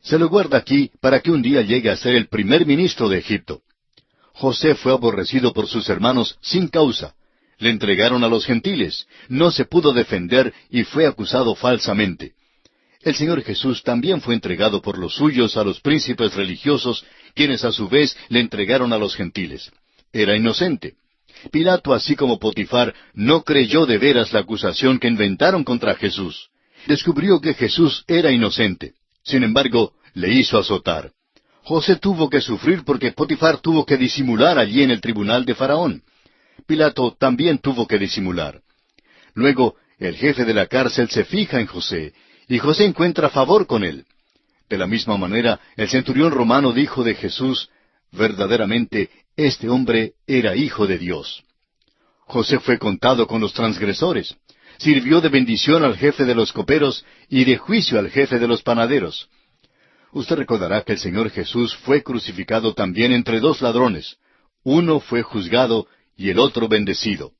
Se lo guarda aquí para que un día llegue a ser el primer ministro de Egipto. José fue aborrecido por sus hermanos sin causa. Le entregaron a los gentiles. No se pudo defender y fue acusado falsamente. El Señor Jesús también fue entregado por los suyos a los príncipes religiosos, quienes a su vez le entregaron a los gentiles. Era inocente. Pilato, así como Potifar, no creyó de veras la acusación que inventaron contra Jesús. Descubrió que Jesús era inocente. Sin embargo, le hizo azotar. José tuvo que sufrir porque Potifar tuvo que disimular allí en el tribunal de Faraón. Pilato también tuvo que disimular. Luego, el jefe de la cárcel se fija en José, y José encuentra favor con él. De la misma manera, el centurión romano dijo de Jesús, verdaderamente, este hombre era hijo de Dios. José fue contado con los transgresores. Sirvió de bendición al jefe de los coperos y de juicio al jefe de los panaderos. Usted recordará que el Señor Jesús fue crucificado también entre dos ladrones. Uno fue juzgado y el otro bendecido.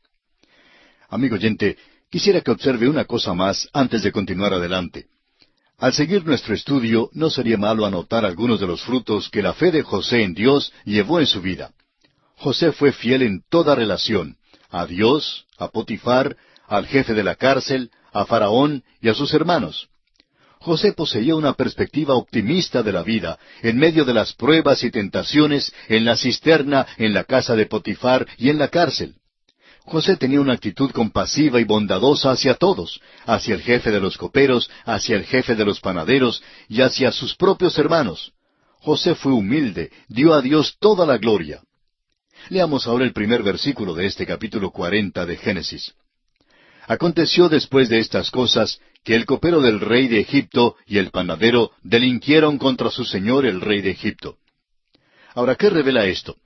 Amigo oyente, quisiera que observe una cosa más antes de continuar adelante. Al seguir nuestro estudio, no sería malo anotar algunos de los frutos que la fe de José en Dios llevó en su vida. José fue fiel en toda relación, a Dios, a Potifar, al jefe de la cárcel, a Faraón y a sus hermanos. José poseía una perspectiva optimista de la vida, en medio de las pruebas y tentaciones, en la cisterna, en la casa de Potifar y en la cárcel. José tenía una actitud compasiva y bondadosa hacia todos, hacia el jefe de los coperos, hacia el jefe de los panaderos y hacia sus propios hermanos. José fue humilde, dio a Dios toda la gloria. Leamos ahora el primer versículo de este capítulo 40 de Génesis. Aconteció después de estas cosas que el copero del rey de Egipto y el panadero delinquieron contra su señor el rey de Egipto. Ahora, ¿qué revela esto?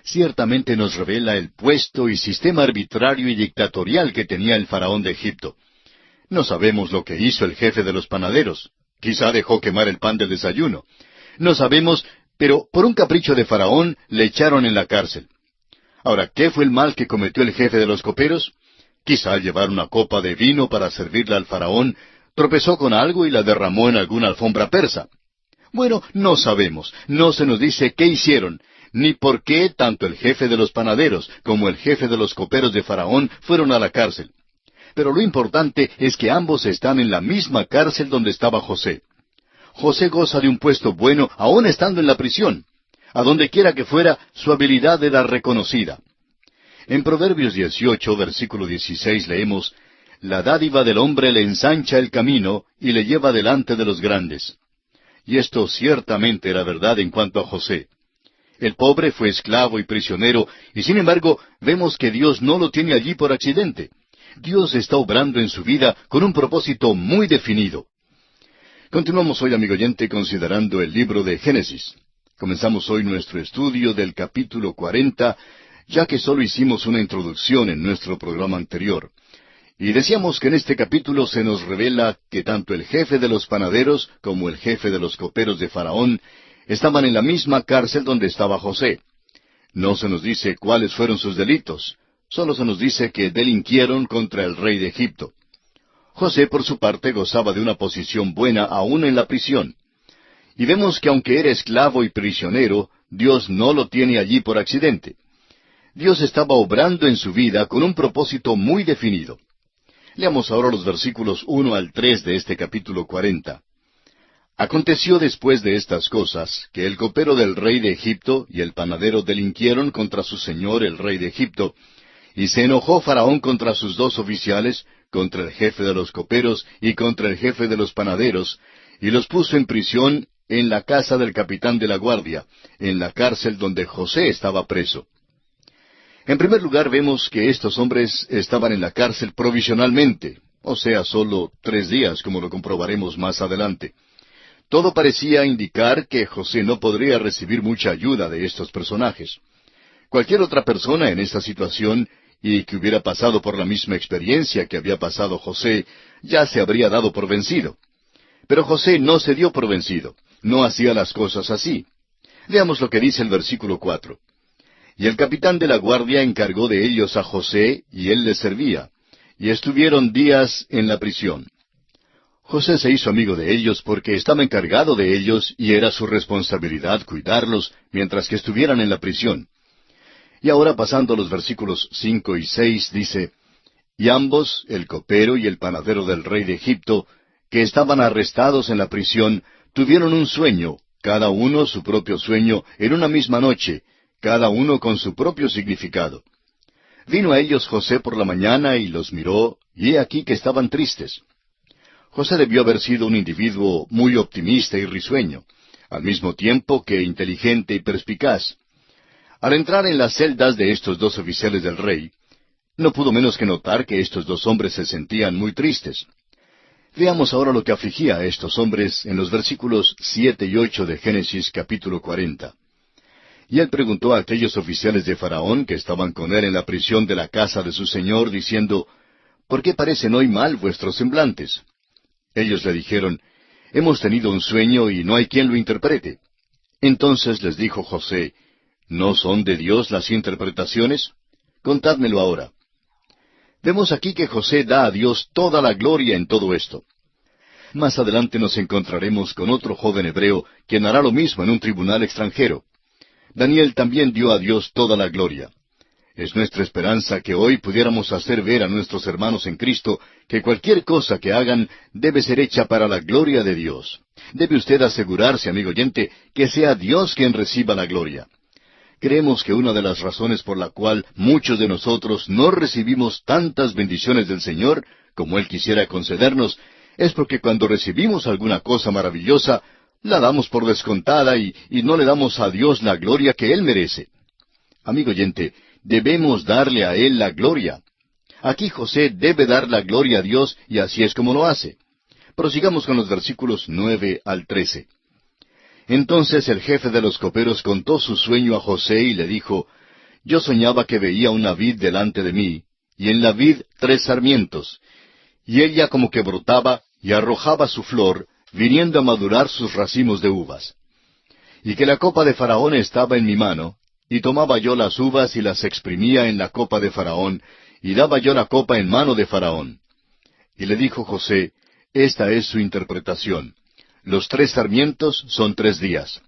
Ciertamente nos revela el puesto y sistema arbitrario y dictatorial que tenía el faraón de Egipto. No sabemos lo que hizo el jefe de los panaderos. Quizá dejó quemar el pan del desayuno. No sabemos, pero por un capricho de faraón le echaron en la cárcel. Ahora, ¿qué fue el mal que cometió el jefe de los coperos? Quizá al llevar una copa de vino para servirla al faraón, tropezó con algo y la derramó en alguna alfombra persa. Bueno, no sabemos, no se nos dice qué hicieron, ni por qué tanto el jefe de los panaderos como el jefe de los coperos de Faraón fueron a la cárcel. Pero lo importante es que ambos están en la misma cárcel donde estaba José. José goza de un puesto bueno aún estando en la prisión. A donde quiera que fuera, su habilidad era reconocida. En Proverbios 18, versículo 16 leemos, «La dádiva del hombre le ensancha el camino y le lleva delante de los grandes». Y esto ciertamente era verdad en cuanto a José. El pobre fue esclavo y prisionero, y sin embargo vemos que Dios no lo tiene allí por accidente. Dios está obrando en su vida con un propósito muy definido. Continuamos hoy, amigo oyente, considerando el libro de Génesis. Comenzamos hoy nuestro estudio del capítulo 40, ya que solo hicimos una introducción en nuestro programa anterior. Y decíamos que en este capítulo se nos revela que tanto el jefe de los panaderos como el jefe de los coperos de Faraón estaban en la misma cárcel donde estaba José. No se nos dice cuáles fueron sus delitos, solo se nos dice que delinquieron contra el rey de Egipto. José, por su parte, gozaba de una posición buena aún en la prisión. Y vemos que aunque era esclavo y prisionero, Dios no lo tiene allí por accidente. Dios estaba obrando en su vida con un propósito muy definido. Leamos ahora los versículos 1 al 3 de este capítulo 40. Aconteció después de estas cosas, que el copero del rey de Egipto y el panadero delinquieron contra su señor el rey de Egipto, y se enojó Faraón contra sus dos oficiales, contra el jefe de los coperos y contra el jefe de los panaderos, y los puso en prisión en la casa del capitán de la guardia, en la cárcel donde José estaba preso. En primer lugar vemos que estos hombres estaban en la cárcel provisionalmente, o sea, solo 3 días, como lo comprobaremos más adelante. Todo parecía indicar que José no podría recibir mucha ayuda de estos personajes. Cualquier otra persona en esta situación, y que hubiera pasado por la misma experiencia que había pasado José, ya se habría dado por vencido. Pero José no se dio por vencido, no hacía las cosas así. Veamos lo que dice el versículo 4. Y el capitán de la guardia encargó de ellos a José, y él les servía, y estuvieron días en la prisión. José se hizo amigo de ellos porque estaba encargado de ellos y era su responsabilidad cuidarlos mientras que estuvieran en la prisión. Y ahora pasando a los versículos 5 y 6 dice, y ambos, el copero y el panadero del rey de Egipto, que estaban arrestados en la prisión, tuvieron un sueño, cada uno su propio sueño, en una misma noche, cada uno con su propio significado. Vino a ellos José por la mañana y los miró, y he aquí que estaban tristes. José debió haber sido un individuo muy optimista y risueño, al mismo tiempo que inteligente y perspicaz. Al entrar en las celdas de estos dos oficiales del rey, no pudo menos que notar que estos dos hombres se sentían muy tristes. Veamos ahora lo que afligía a estos hombres en los versículos 7 y 8 de Génesis capítulo 40. Y él preguntó a aquellos oficiales de Faraón que estaban con él en la prisión de la casa de su señor, diciendo, ¿por qué parecen hoy mal vuestros semblantes? Ellos le dijeron, hemos tenido un sueño y no hay quien lo interprete. Entonces les dijo José, ¿no son de Dios las interpretaciones? Contádmelo ahora. Vemos aquí que José da a Dios toda la gloria en todo esto. Más adelante nos encontraremos con otro joven hebreo quien hará lo mismo en un tribunal extranjero. Daniel también dio a Dios toda la gloria. Es nuestra esperanza que hoy pudiéramos hacer ver a nuestros hermanos en Cristo que cualquier cosa que hagan debe ser hecha para la gloria de Dios. Debe usted asegurarse, amigo oyente, que sea Dios quien reciba la gloria. Creemos que una de las razones por la cual muchos de nosotros no recibimos tantas bendiciones del Señor como Él quisiera concedernos es porque cuando recibimos alguna cosa maravillosa, la damos por descontada y no le damos a Dios la gloria que Él merece. Amigo oyente, debemos darle a Él la gloria. Aquí José debe dar la gloria a Dios y así es como lo hace. Prosigamos con los versículos 9 al 13. Entonces el jefe de los coperos contó su sueño a José y le dijo, yo soñaba que veía una vid delante de mí, y en la vid 3 sarmientos, y ella como que brotaba y arrojaba su flor, viniendo a madurar sus racimos de uvas. Y que la copa de Faraón estaba en mi mano, y tomaba yo las uvas y las exprimía en la copa de Faraón, y daba yo la copa en mano de Faraón. Y le dijo José, esta es su interpretación. Los 3 sarmientos son 3 días.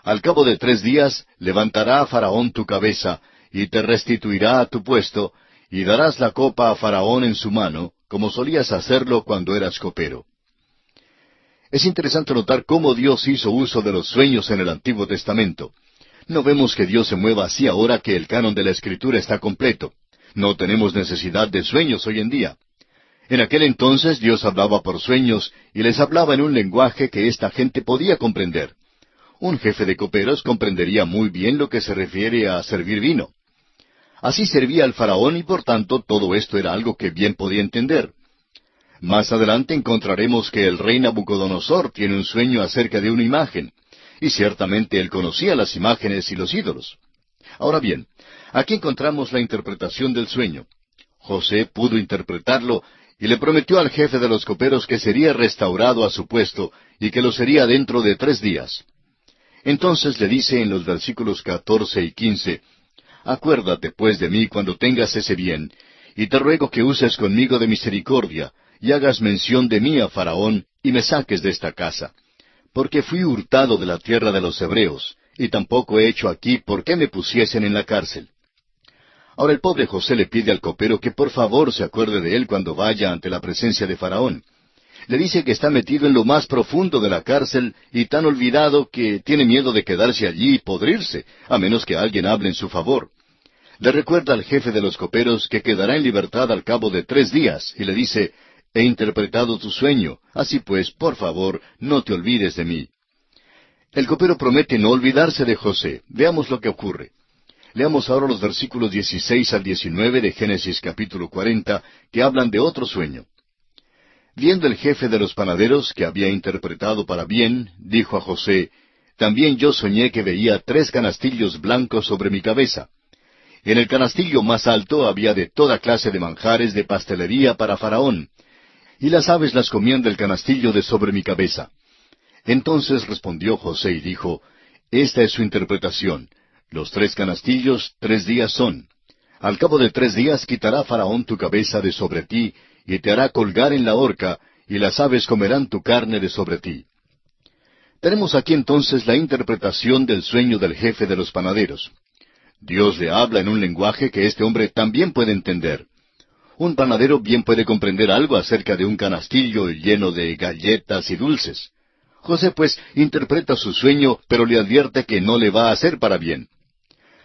Al cabo de 3 días levantará a Faraón tu cabeza, y te restituirá a tu puesto, y darás la copa a Faraón en su mano, como solías hacerlo cuando eras copero. Es interesante notar cómo Dios hizo uso de los sueños en el Antiguo Testamento. No vemos que Dios se mueva así ahora que el canon de la Escritura está completo. No tenemos necesidad de sueños hoy en día. En aquel entonces Dios hablaba por sueños y les hablaba en un lenguaje que esta gente podía comprender. Un jefe de coperos comprendería muy bien lo que se refiere a servir vino. Así servía al faraón y por tanto todo esto era algo que bien podía entender. Más adelante encontraremos que el rey Nabucodonosor tiene un sueño acerca de una imagen, y ciertamente él conocía las imágenes y los ídolos. Ahora bien, aquí encontramos la interpretación del sueño. José pudo interpretarlo y le prometió al jefe de los coperos que sería restaurado a su puesto y que lo sería dentro de 3 días. Entonces le dice en los versículos 14 y 15, acuérdate pues de mí cuando tengas ese bien, y te ruego que uses conmigo de misericordia, y hagas mención de mí a Faraón, y me saques de esta casa. Porque fui hurtado de la tierra de los hebreos, y tampoco he hecho aquí por qué me pusiesen en la cárcel. Ahora el pobre José le pide al copero que por favor se acuerde de él cuando vaya ante la presencia de Faraón. Le dice que está metido en lo más profundo de la cárcel y tan olvidado que tiene miedo de quedarse allí y podrirse, a menos que alguien hable en su favor. Le recuerda al jefe de los coperos que quedará en libertad al cabo de 3 días, y le dice, he interpretado tu sueño, así pues, por favor, no te olvides de mí. El copero promete no olvidarse de José. Veamos lo que ocurre. Leamos ahora los versículos 16 al 19 de Génesis capítulo 40, que hablan de otro sueño. Viendo el jefe de los panaderos, que había interpretado para bien, dijo a José, también yo soñé que veía 3 canastillos blancos sobre mi cabeza. En el canastillo más alto había de toda clase de manjares de pastelería para Faraón, y las aves las comían del canastillo de sobre mi cabeza. Entonces respondió José y dijo, Esta es su interpretación. Los 3 canastillos, 3 días son. Al cabo de 3 días quitará Faraón tu cabeza de sobre ti, y te hará colgar en la horca, y las aves comerán tu carne de sobre ti. Tenemos aquí entonces la interpretación del sueño del jefe de los panaderos. Dios le habla en un lenguaje que este hombre también puede entender. Un panadero bien puede comprender algo acerca de un canastillo lleno de galletas y dulces. José pues interpreta su sueño, pero le advierte que no le va a hacer para bien.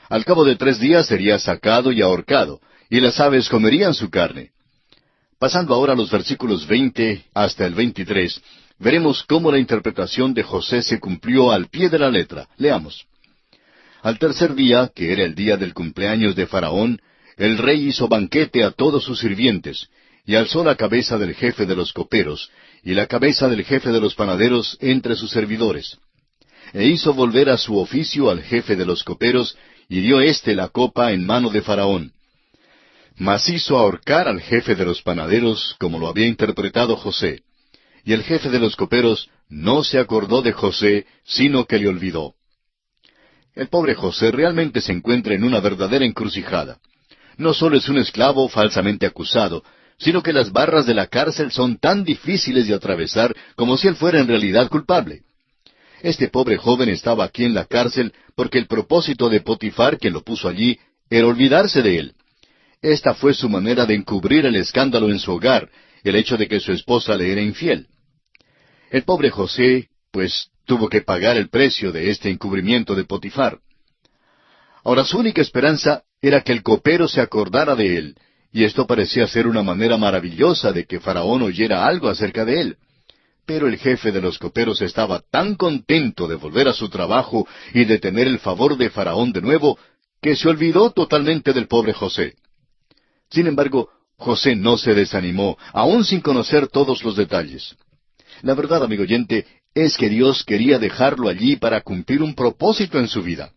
Al cabo de 3 días sería sacado y ahorcado, y las aves comerían su carne. Pasando ahora a los versículos 20 hasta el 23, veremos cómo la interpretación de José se cumplió al pie de la letra. Leamos. Al 3er día, que era el día del cumpleaños de Faraón, el rey hizo banquete a todos sus sirvientes, y alzó la cabeza del jefe de los coperos, y la cabeza del jefe de los panaderos entre sus servidores. E hizo volver a su oficio al jefe de los coperos, y dio éste la copa en mano de Faraón. Mas hizo ahorcar al jefe de los panaderos, como lo había interpretado José. Y el jefe de los coperos no se acordó de José, sino que le olvidó. El pobre José realmente se encuentra en una verdadera encrucijada. No solo es un esclavo falsamente acusado, sino que las barras de la cárcel son tan difíciles de atravesar como si él fuera en realidad culpable. Este pobre joven estaba aquí en la cárcel porque el propósito de Potifar, quien lo puso allí, era olvidarse de él. Esta fue su manera de encubrir el escándalo en su hogar, el hecho de que su esposa le era infiel. El pobre José, pues, tuvo que pagar el precio de este encubrimiento de Potifar. Ahora su única esperanza era que el copero se acordara de él, y esto parecía ser una manera maravillosa de que Faraón oyera algo acerca de él. Pero el jefe de los coperos estaba tan contento de volver a su trabajo y de tener el favor de Faraón de nuevo, que se olvidó totalmente del pobre José. Sin embargo, José no se desanimó, aún sin conocer todos los detalles. La verdad, amigo oyente, es que Dios quería dejarlo allí para cumplir un propósito en su vida.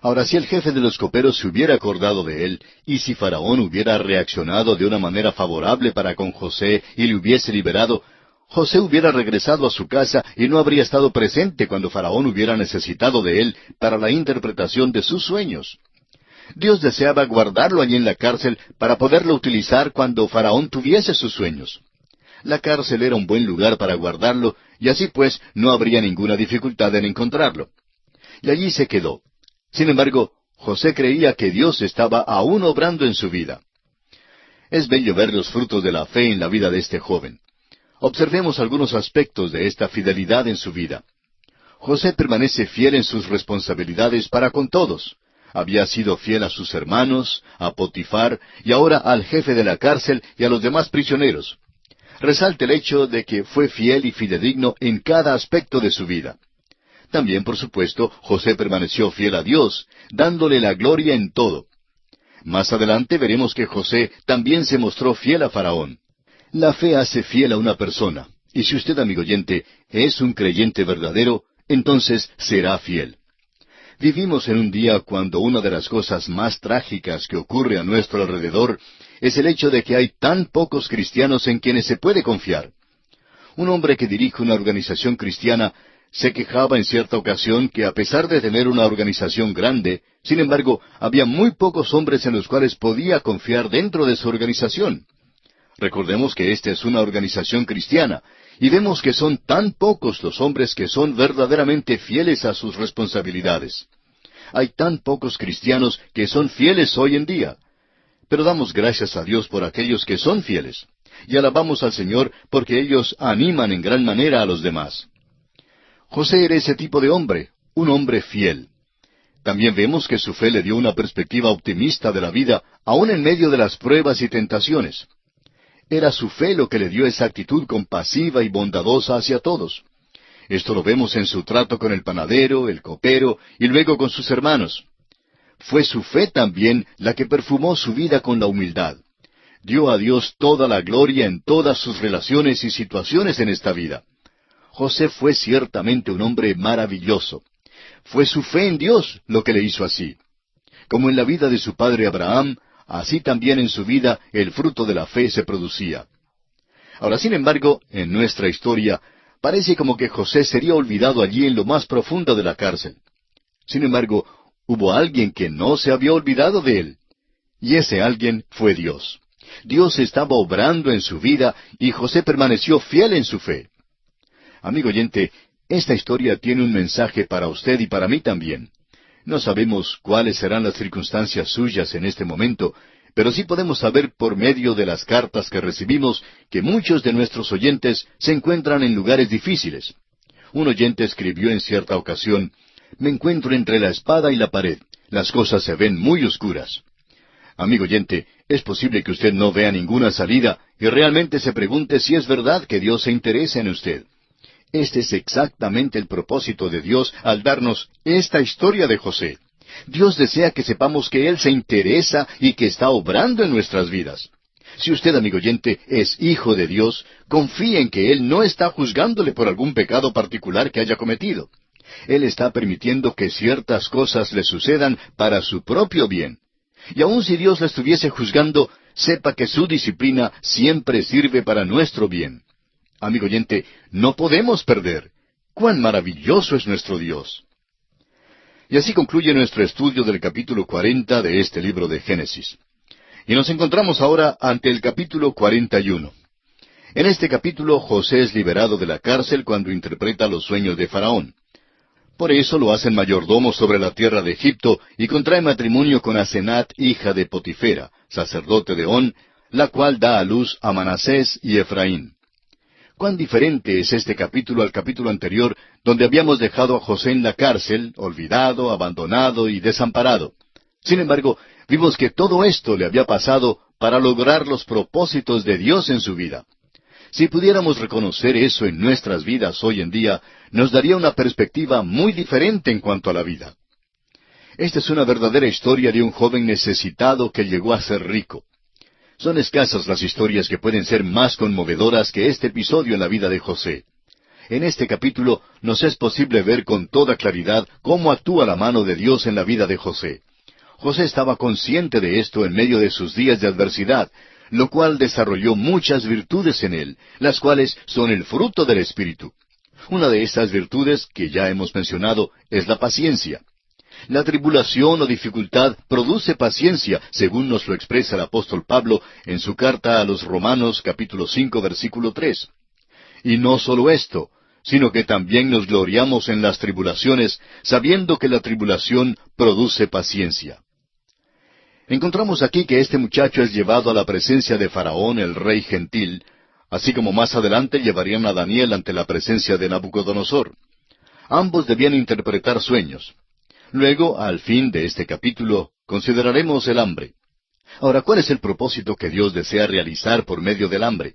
Ahora, si el jefe de los coperos se hubiera acordado de él, y si Faraón hubiera reaccionado de una manera favorable para con José y le hubiese liberado, José hubiera regresado a su casa y no habría estado presente cuando Faraón hubiera necesitado de él para la interpretación de sus sueños. Dios deseaba guardarlo allí en la cárcel para poderlo utilizar cuando Faraón tuviese sus sueños. La cárcel era un buen lugar para guardarlo, y así pues no habría ninguna dificultad en encontrarlo. Y allí se quedó. Sin embargo, José creía que Dios estaba aún obrando en su vida. Es bello ver los frutos de la fe en la vida de este joven. Observemos algunos aspectos de esta fidelidad en su vida. José permanece fiel en sus responsabilidades para con todos. Había sido fiel a sus hermanos, a Potifar, y ahora al jefe de la cárcel y a los demás prisioneros. Resalta el hecho de que fue fiel y fidedigno en cada aspecto de su vida. También, por supuesto, José permaneció fiel a Dios, dándole la gloria en todo. Más adelante veremos que José también se mostró fiel a Faraón. La fe hace fiel a una persona, y si usted, amigo oyente, es un creyente verdadero, entonces será fiel. Vivimos en un día cuando una de las cosas más trágicas que ocurre a nuestro alrededor es el hecho de que hay tan pocos cristianos en quienes se puede confiar. Un hombre que dirige una organización cristiana se quejaba en cierta ocasión que a pesar de tener una organización grande, sin embargo, había muy pocos hombres en los cuales podía confiar dentro de su organización. Recordemos que esta es una organización cristiana, y vemos que son tan pocos los hombres que son verdaderamente fieles a sus responsabilidades. Hay tan pocos cristianos que son fieles hoy en día. Pero damos gracias a Dios por aquellos que son fieles, y alabamos al Señor porque ellos animan en gran manera a los demás. José era ese tipo de hombre, un hombre fiel. También vemos que su fe le dio una perspectiva optimista de la vida, aun en medio de las pruebas y tentaciones. Era su fe lo que le dio esa actitud compasiva y bondadosa hacia todos. Esto lo vemos en su trato con el panadero, el copero, y luego con sus hermanos. Fue su fe también la que perfumó su vida con la humildad. Dio a Dios toda la gloria en todas sus relaciones y situaciones en esta vida. José fue ciertamente un hombre maravilloso. Fue su fe en Dios lo que le hizo así. Como en la vida de su padre Abraham, así también en su vida el fruto de la fe se producía. Ahora, sin embargo, en nuestra historia, parece como que José sería olvidado allí en lo más profundo de la cárcel. Sin embargo, hubo alguien que no se había olvidado de él. Y ese alguien fue Dios. Dios estaba obrando en su vida y José permaneció fiel en su fe. Amigo oyente, esta historia tiene un mensaje para usted y para mí también. No sabemos cuáles serán las circunstancias suyas en este momento, pero sí podemos saber por medio de las cartas que recibimos que muchos de nuestros oyentes se encuentran en lugares difíciles. Un oyente escribió en cierta ocasión: «Me encuentro entre la espada y la pared. Las cosas se ven muy oscuras». Amigo oyente, es posible que usted no vea ninguna salida y realmente se pregunte si es verdad que Dios se interesa en usted. Este es exactamente el propósito de Dios al darnos esta historia de José. Dios desea que sepamos que Él se interesa y que está obrando en nuestras vidas. Si usted, amigo oyente, es hijo de Dios, confíe en que Él no está juzgándole por algún pecado particular que haya cometido. Él está permitiendo que ciertas cosas le sucedan para su propio bien. Y aun si Dios la estuviese juzgando, sepa que su disciplina siempre sirve para nuestro bien. Amigo oyente, no podemos perder. ¡Cuán maravilloso es nuestro Dios! Y así concluye nuestro estudio del capítulo 40 de este libro de Génesis. Y nos encontramos ahora ante el capítulo 41. En este capítulo José es liberado de la cárcel cuando interpreta los sueños de Faraón. Por eso lo hacen mayordomo sobre la tierra de Egipto y contrae matrimonio con Asenat, hija de Potifera, sacerdote de On, la cual da a luz a Manasés y Efraín. Cuán diferente es este capítulo al capítulo anterior, donde habíamos dejado a José en la cárcel, olvidado, abandonado y desamparado. Sin embargo, vimos que todo esto le había pasado para lograr los propósitos de Dios en su vida. Si pudiéramos reconocer eso en nuestras vidas hoy en día, nos daría una perspectiva muy diferente en cuanto a la vida. Esta es una verdadera historia de un joven necesitado que llegó a ser rico. Son escasas las historias que pueden ser más conmovedoras que este episodio en la vida de José. En este capítulo nos es posible ver con toda claridad cómo actúa la mano de Dios en la vida de José. José estaba consciente de esto en medio de sus días de adversidad, lo cual desarrolló muchas virtudes en él, las cuales son el fruto del Espíritu. Una de estas virtudes, que ya hemos mencionado, es la paciencia. La tribulación o dificultad produce paciencia, según nos lo expresa el apóstol Pablo en su carta a los Romanos, capítulo 5, versículo 3. Y no solo esto, sino que también nos gloriamos en las tribulaciones, sabiendo que la tribulación produce paciencia. Encontramos aquí que este muchacho es llevado a la presencia de Faraón, el rey gentil, así como más adelante llevarían a Daniel ante la presencia de Nabucodonosor. Ambos debían interpretar sueños. Luego, al fin de este capítulo, consideraremos el hambre. Ahora, ¿cuál es el propósito que Dios desea realizar por medio del hambre?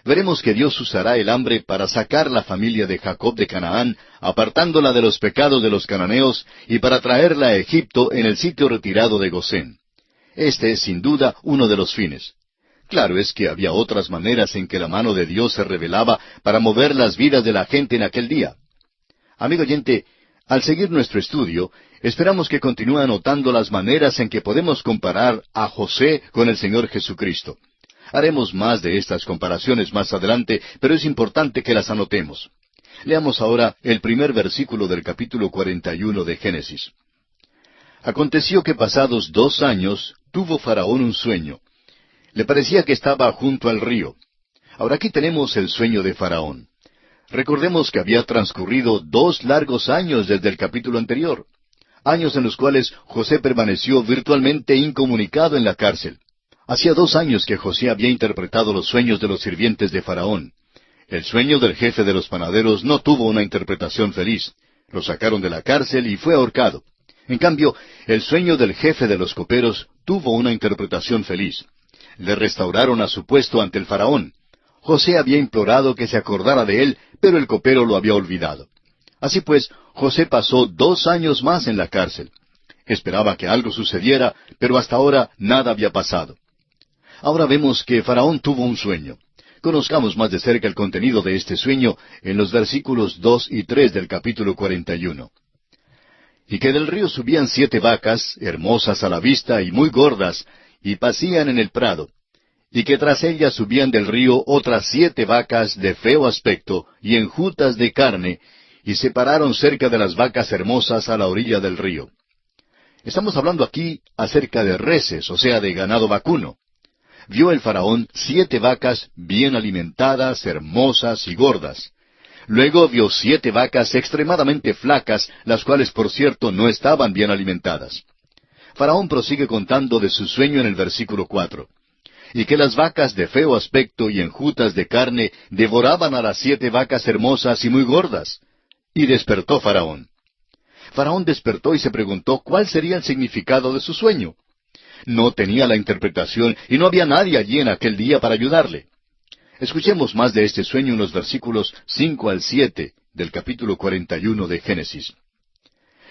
Veremos que Dios usará el hambre para sacar la familia de Jacob de Canaán, apartándola de los pecados de los cananeos, y para traerla a Egipto en el sitio retirado de Gosén. Este es sin duda uno de los fines. Claro es que había otras maneras en que la mano de Dios se revelaba para mover las vidas de la gente en aquel día. Amigo oyente, al seguir nuestro estudio, esperamos que continúe anotando las maneras en que podemos comparar a José con el Señor Jesucristo. Haremos más de estas comparaciones más adelante, pero es importante que las anotemos. Leamos ahora el primer versículo del capítulo 41 de Génesis. Aconteció que pasados 2 años tuvo Faraón un sueño. Le parecía que estaba junto al río. Ahora aquí tenemos el sueño de Faraón. Recordemos que había transcurrido 2 largos años desde el capítulo anterior. Años en los cuales José permaneció virtualmente incomunicado en la cárcel. Hacía 2 años que José había interpretado los sueños de los sirvientes de Faraón. El sueño del jefe de los panaderos no tuvo una interpretación feliz. Lo sacaron de la cárcel y fue ahorcado. En cambio, el sueño del jefe de los coperos tuvo una interpretación feliz. Le restauraron a su puesto ante el Faraón. José había implorado que se acordara de él, pero el copero lo había olvidado. Así pues, José pasó 2 años más en la cárcel. Esperaba que algo sucediera, pero hasta ahora nada había pasado. Ahora vemos que Faraón tuvo un sueño. Conozcamos más de cerca el contenido de este sueño en los versículos 2 y 3 del capítulo 41. Y que del río subían 7 vacas, hermosas a la vista y muy gordas, y pacían en el prado. Y que tras ellas subían del río otras 7 vacas de feo aspecto y enjutas de carne, y se pararon cerca de las vacas hermosas a la orilla del río. Estamos hablando aquí acerca de reses, o sea, de ganado vacuno. Vio el faraón 7 vacas bien alimentadas, hermosas y gordas. Luego vio 7 vacas extremadamente flacas, las cuales, por cierto, no estaban bien alimentadas. Faraón prosigue contando de su sueño en el versículo 4. Y que las vacas de feo aspecto y enjutas de carne devoraban a las 7 vacas hermosas y muy gordas. Y despertó Faraón. Faraón despertó y se preguntó cuál sería el significado de su sueño. No tenía la interpretación y no había nadie allí en aquel día para ayudarle. Escuchemos más de este sueño en los versículos 5 al 7 del capítulo 41 de Génesis.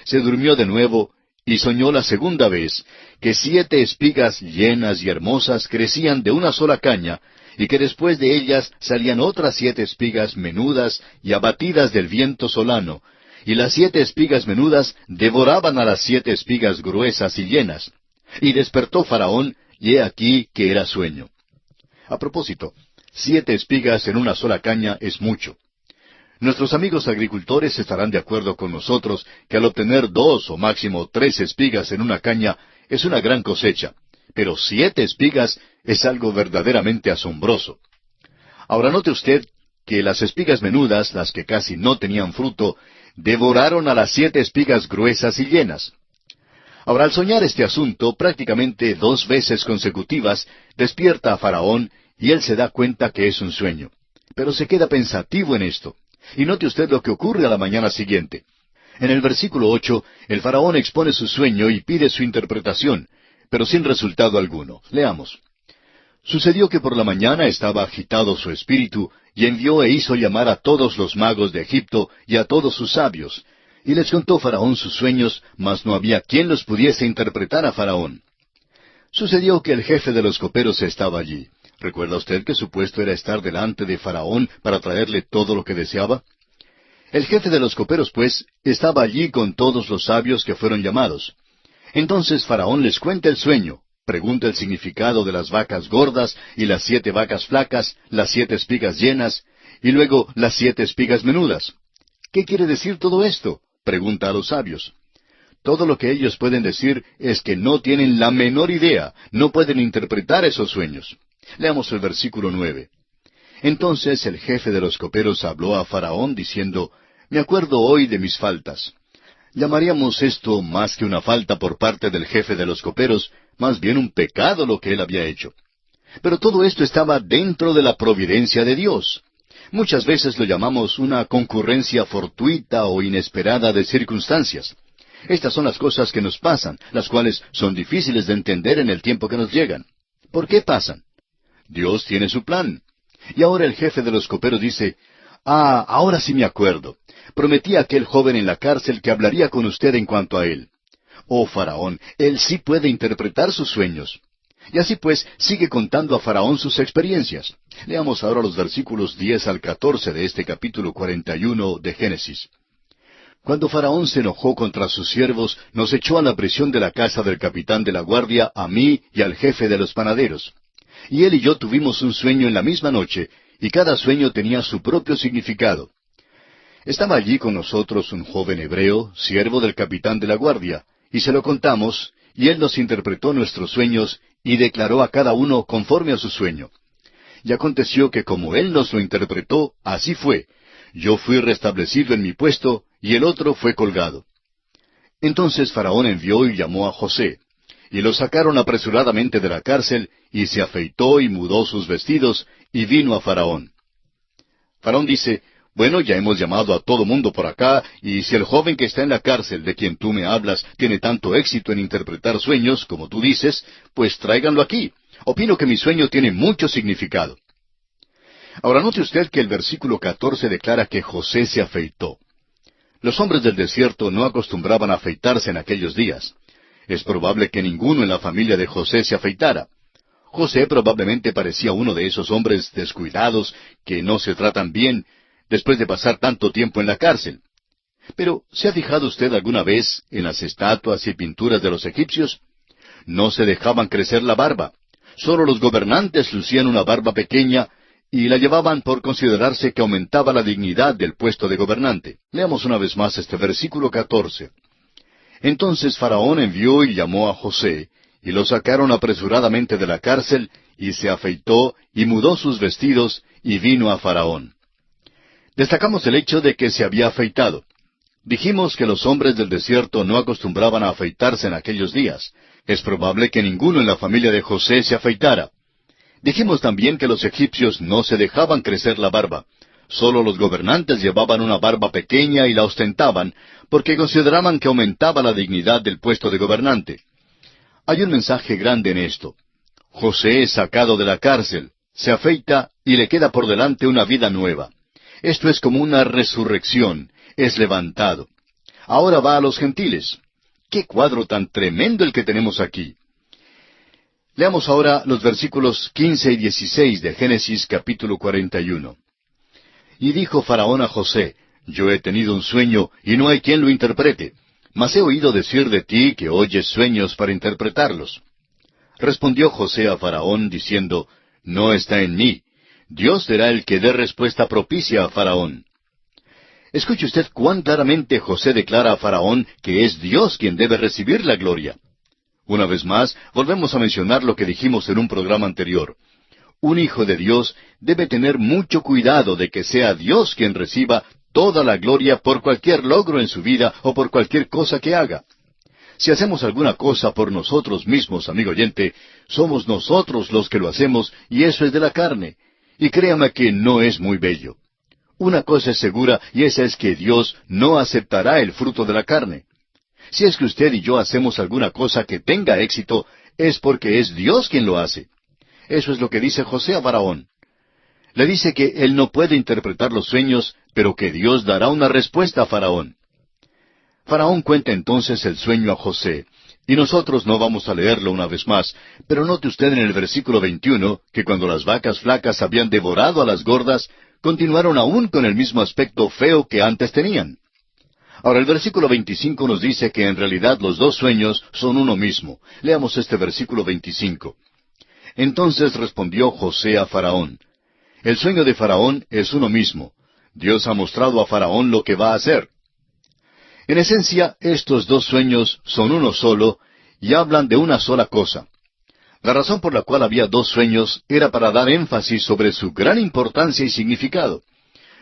Se durmió de nuevo y soñó la segunda vez que 7 espigas llenas y hermosas crecían de una sola caña, y que después de ellas salían otras 7 espigas menudas y abatidas del viento solano, y las 7 espigas menudas devoraban a las 7 espigas gruesas y llenas. Y despertó Faraón, y he aquí que era sueño. A propósito, 7 espigas en una sola caña es mucho. Nuestros amigos agricultores estarán de acuerdo con nosotros que al obtener 2 o máximo 3 espigas en una caña es una gran cosecha, pero 7 espigas es algo verdaderamente asombroso. Ahora note usted que las espigas menudas, las que casi no tenían fruto, devoraron a las 7 espigas gruesas y llenas. Ahora, al soñar este asunto prácticamente 2 veces consecutivas, despierta a Faraón y él se da cuenta que es un sueño. Pero se queda pensativo en esto. Y note usted lo que ocurre a la mañana siguiente. En el versículo 8, el Faraón expone su sueño y pide su interpretación, pero sin resultado alguno. Leamos. Sucedió que por la mañana estaba agitado su espíritu, y envió e hizo llamar a todos los magos de Egipto y a todos sus sabios. Y les contó Faraón sus sueños, mas no había quien los pudiese interpretar a Faraón. Sucedió que el jefe de los coperos estaba allí. ¿Recuerda usted que su puesto era estar delante de Faraón para traerle todo lo que deseaba? El jefe de los coperos, pues, estaba allí con todos los sabios que fueron llamados. Entonces Faraón les cuenta el sueño, pregunta el significado de las vacas gordas y las 7 vacas flacas, las 7 espigas llenas, y luego las 7 espigas menudas. ¿Qué quiere decir todo esto?, pregunta a los sabios. Todo lo que ellos pueden decir es que no tienen la menor idea, no pueden interpretar esos sueños. Leamos el versículo 9. Entonces el jefe de los coperos habló a Faraón diciendo, «Me acuerdo hoy de mis faltas». Llamaríamos esto más que una falta por parte del jefe de los coperos, más bien un pecado lo que él había hecho. Pero todo esto estaba dentro de la providencia de Dios. Muchas veces lo llamamos una concurrencia fortuita o inesperada de circunstancias. Estas son las cosas que nos pasan, las cuales son difíciles de entender en el tiempo que nos llegan. ¿Por qué pasan? Dios tiene su plan. Y ahora el jefe de los coperos dice, ahora sí me acuerdo. Prometí a aquel joven en la cárcel que hablaría con usted en cuanto a él. Oh, Faraón, él sí puede interpretar sus sueños. Y así pues, sigue contando a Faraón sus experiencias. Leamos ahora los versículos 10 al 14 de este capítulo 41 de Génesis. Cuando Faraón se enojó contra sus siervos, nos echó a la prisión de la casa del capitán de la guardia, a mí y al jefe de los panaderos. Y él y yo tuvimos un sueño en la misma noche, y cada sueño tenía su propio significado. Estaba allí con nosotros un joven hebreo, siervo del capitán de la guardia, y se lo contamos, y él nos interpretó nuestros sueños, y declaró a cada uno conforme a su sueño. Y aconteció que como él nos lo interpretó, así fue. Yo fui restablecido en mi puesto, y el otro fue colgado. Entonces Faraón envió y llamó a José, y lo sacaron apresuradamente de la cárcel, y se afeitó y mudó sus vestidos, y vino a Faraón. Faraón dice, bueno, ya hemos llamado a todo mundo por acá, y si el joven que está en la cárcel, de quien tú me hablas, tiene tanto éxito en interpretar sueños, como tú dices, pues tráiganlo aquí. Opino que mi sueño tiene mucho significado. Ahora note usted que el versículo 14 declara que José se afeitó. Los hombres del desierto no acostumbraban a afeitarse en aquellos días. Es probable que ninguno en la familia de José se afeitara. José probablemente parecía uno de esos hombres descuidados que no se tratan bien después de pasar tanto tiempo en la cárcel. Pero, ¿se ha fijado usted alguna vez en las estatuas y pinturas de los egipcios? No se dejaban crecer la barba. Solo los gobernantes lucían una barba pequeña, y la llevaban por considerarse que aumentaba la dignidad del puesto de gobernante. Leamos una vez más este versículo 14. Entonces Faraón envió y llamó a José, y lo sacaron apresuradamente de la cárcel, y se afeitó, y mudó sus vestidos, y vino a Faraón. Destacamos el hecho de que se había afeitado. Dijimos que los hombres del desierto no acostumbraban a afeitarse en aquellos días. Es probable que ninguno en la familia de José se afeitara. Dijimos también que los egipcios no se dejaban crecer la barba. Solo los gobernantes llevaban una barba pequeña y la ostentaban, porque consideraban que aumentaba la dignidad del puesto de gobernante. Hay un mensaje grande en esto. José es sacado de la cárcel, se afeita y le queda por delante una vida nueva. Esto es como una resurrección, es levantado. Ahora va a los gentiles. ¡Qué cuadro tan tremendo el que tenemos aquí! Leamos ahora los versículos 15 y 16 de Génesis capítulo 41. Y dijo Faraón a José, yo he tenido un sueño, y no hay quien lo interprete, mas he oído decir de ti que oyes sueños para interpretarlos. Respondió José a Faraón, diciendo, no está en mí. Dios será el que dé respuesta propicia a Faraón. Escuche usted cuán claramente José declara a Faraón que es Dios quien debe recibir la gloria. Una vez más, volvemos a mencionar lo que dijimos en un programa anterior. Un hijo de Dios debe tener mucho cuidado de que sea Dios quien reciba toda la gloria por cualquier logro en su vida o por cualquier cosa que haga. Si hacemos alguna cosa por nosotros mismos, amigo oyente, somos nosotros los que lo hacemos y eso es de la carne. Y créame que no es muy bello. Una cosa es segura y esa es que Dios no aceptará el fruto de la carne. Si es que usted y yo hacemos alguna cosa que tenga éxito, es porque es Dios quien lo hace. Eso es lo que dice José a Faraón. Le dice que él no puede interpretar los sueños, pero que Dios dará una respuesta a Faraón. Faraón cuenta entonces el sueño a José, y nosotros no vamos a leerlo una vez más, pero note usted en el versículo 21 que cuando las vacas flacas habían devorado a las gordas, continuaron aún con el mismo aspecto feo que antes tenían. Ahora el versículo 25 nos dice que en realidad los dos sueños son uno mismo. Leamos este versículo 25. Entonces respondió José a Faraón, el sueño de Faraón es uno mismo. Dios ha mostrado a Faraón lo que va a hacer. En esencia, estos dos sueños son uno solo y hablan de una sola cosa. La razón por la cual había dos sueños era para dar énfasis sobre su gran importancia y significado.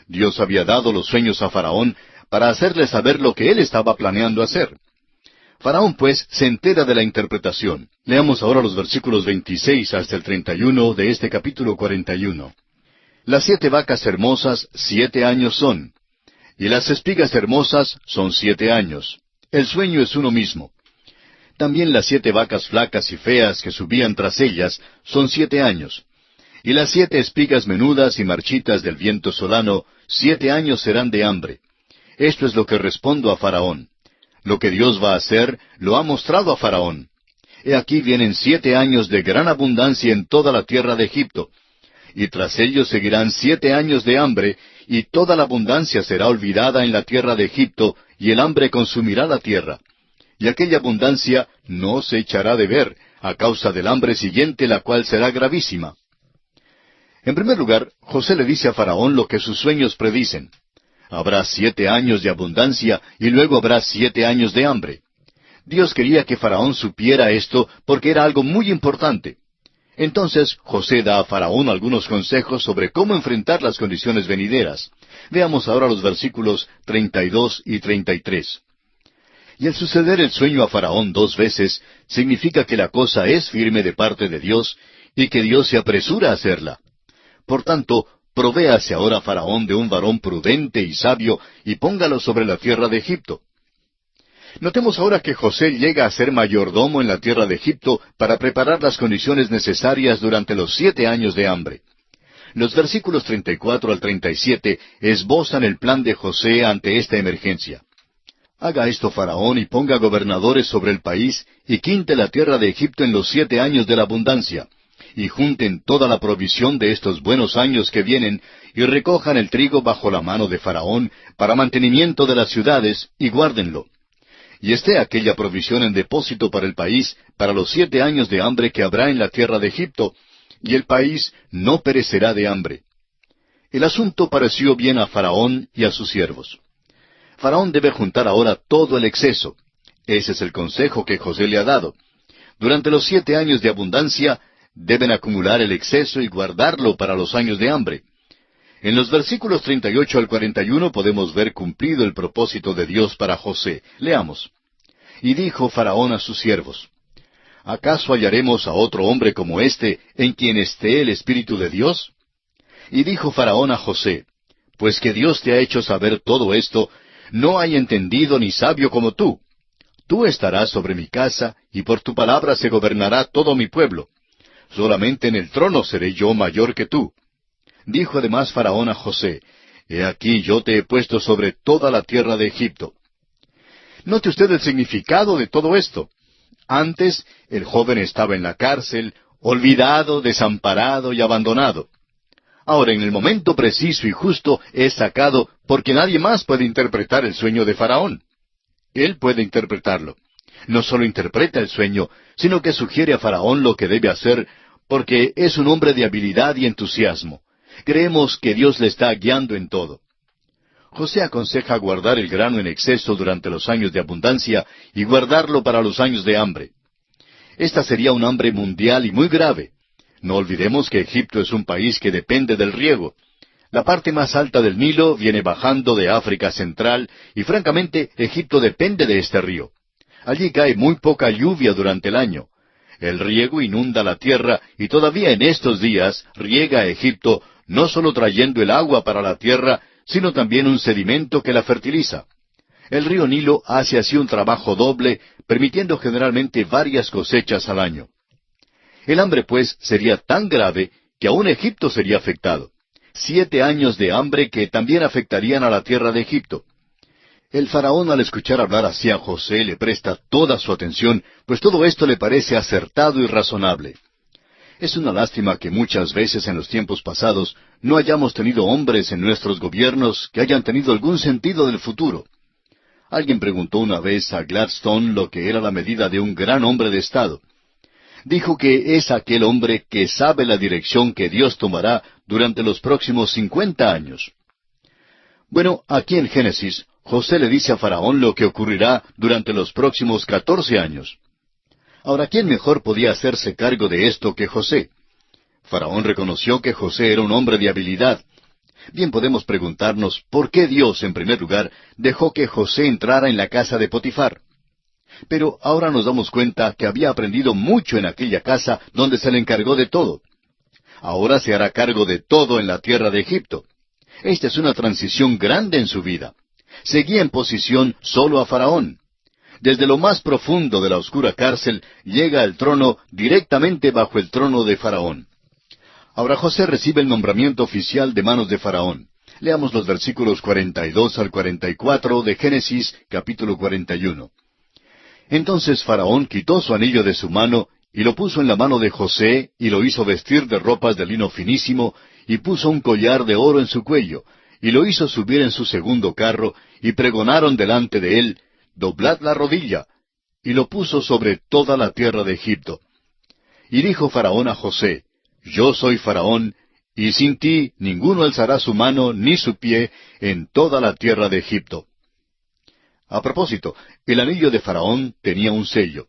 Dios había dado los sueños a Faraón para hacerle saber lo que él estaba planeando hacer. Faraón, pues, se entera de la interpretación. Leamos ahora los versículos 26 hasta el 31 de este capítulo 41. Las 7 vacas hermosas 7 años son, y las espigas hermosas son 7 años. El sueño es uno mismo. También las 7 vacas flacas y feas que subían tras ellas son 7 años. Y las 7 espigas menudas y marchitas del viento solano 7 años serán de hambre. Esto es lo que respondo a Faraón. Lo que Dios va a hacer, lo ha mostrado a Faraón. He aquí vienen 7 años de gran abundancia en toda la tierra de Egipto. Y tras ellos seguirán 7 años de hambre, y toda la abundancia será olvidada en la tierra de Egipto, y el hambre consumirá la tierra. Y aquella abundancia no se echará de ver, a causa del hambre siguiente, la cual será gravísima. En primer lugar, José le dice a Faraón lo que sus sueños predicen. Habrá 7 años de abundancia y luego habrá 7 años de hambre. Dios quería que Faraón supiera esto porque era algo muy importante. Entonces José da a Faraón algunos consejos sobre cómo enfrentar las condiciones venideras. Veamos ahora los versículos 32 y 33. Y el suceder el sueño a Faraón 2 veces significa que la cosa es firme de parte de Dios y que Dios se apresura a hacerla. Por tanto, provéase ahora Faraón de un varón prudente y sabio, y póngalo sobre la tierra de Egipto. Notemos ahora que José llega a ser mayordomo en la tierra de Egipto para preparar las condiciones necesarias durante los 7 años de hambre. Los versículos 34 al 37 esbozan el plan de José ante esta emergencia. Haga esto Faraón y ponga gobernadores sobre el país, y quinte la tierra de Egipto en los 7 años de la abundancia. Y junten toda la provisión de estos buenos años que vienen, y recojan el trigo bajo la mano de Faraón, para mantenimiento de las ciudades, y guárdenlo. Y esté aquella provisión en depósito para el país, para los 7 años de hambre que habrá en la tierra de Egipto, y el país no perecerá de hambre. El asunto pareció bien a Faraón y a sus siervos. Faraón debe juntar ahora todo el exceso. Ese es el consejo que José le ha dado. Durante los 7 años de abundancia, deben acumular el exceso y guardarlo para los años de hambre. En los versículos 38 al 41 podemos ver cumplido el propósito de Dios para José. Leamos. Y dijo Faraón a sus siervos, ¿acaso hallaremos a otro hombre como éste en quien esté el Espíritu de Dios? Y dijo Faraón a José, pues que Dios te ha hecho saber todo esto, no hay entendido ni sabio como tú. Tú estarás sobre mi casa, y por tu palabra se gobernará todo mi pueblo. Solamente en el trono seré yo mayor que tú. Dijo además Faraón a José, he aquí yo te he puesto sobre toda la tierra de Egipto. Note usted el significado de todo esto. Antes, el joven estaba en la cárcel, olvidado, desamparado y abandonado. Ahora, en el momento preciso y justo, es sacado porque nadie más puede interpretar el sueño de Faraón. Él puede interpretarlo. No solo interpreta el sueño, sino que sugiere a Faraón lo que debe hacer, porque es un hombre de habilidad y entusiasmo. Creemos que Dios le está guiando en todo. José aconseja guardar el grano en exceso durante los años de abundancia y guardarlo para los años de hambre. Esta sería un hambre mundial y muy grave. No olvidemos que Egipto es un país que depende del riego. La parte más alta del Nilo viene bajando de África Central y francamente Egipto depende de este río. Allí cae muy poca lluvia durante el año. El riego inunda la tierra y todavía en estos días riega a Egipto no solo trayendo el agua para la tierra, sino también un sedimento que la fertiliza. El río Nilo hace así un trabajo doble, permitiendo generalmente varias cosechas al año. El hambre, pues, sería tan grave que aún Egipto sería afectado. 7 años de hambre que también afectarían a la tierra de Egipto. El faraón, al escuchar hablar así a José, le presta toda su atención, pues todo esto le parece acertado y razonable. Es una lástima que muchas veces en los tiempos pasados no hayamos tenido hombres en nuestros gobiernos que hayan tenido algún sentido del futuro. Alguien preguntó una vez a Gladstone lo que era la medida de un gran hombre de Estado. Dijo que es aquel hombre que sabe la dirección que Dios tomará durante los próximos 50 años. Bueno, aquí en Génesis, José le dice a Faraón lo que ocurrirá durante los próximos 14 años. Ahora, ¿quién mejor podía hacerse cargo de esto que José? Faraón reconoció que José era un hombre de habilidad. Bien podemos preguntarnos por qué Dios, en primer lugar, dejó que José entrara en la casa de Potifar. Pero ahora nos damos cuenta que había aprendido mucho en aquella casa donde se le encargó de todo. Ahora se hará cargo de todo en la tierra de Egipto. Esta es una transición grande en su vida. Seguía en posición solo a Faraón. Desde lo más profundo de la oscura cárcel llega al trono directamente bajo el trono de Faraón. Ahora José recibe el nombramiento oficial de manos de Faraón. Leamos los versículos 42 al 44 de Génesis capítulo 41. Entonces Faraón quitó su anillo de su mano y lo puso en la mano de José y lo hizo vestir de ropas de lino finísimo y puso un collar de oro en su cuello y lo hizo subir en su segundo carro y pregonaron delante de él, doblad la rodilla, y lo puso sobre toda la tierra de Egipto. Y dijo Faraón a José, yo soy Faraón, y sin ti ninguno alzará su mano ni su pie en toda la tierra de Egipto. A propósito, el anillo de Faraón tenía un sello,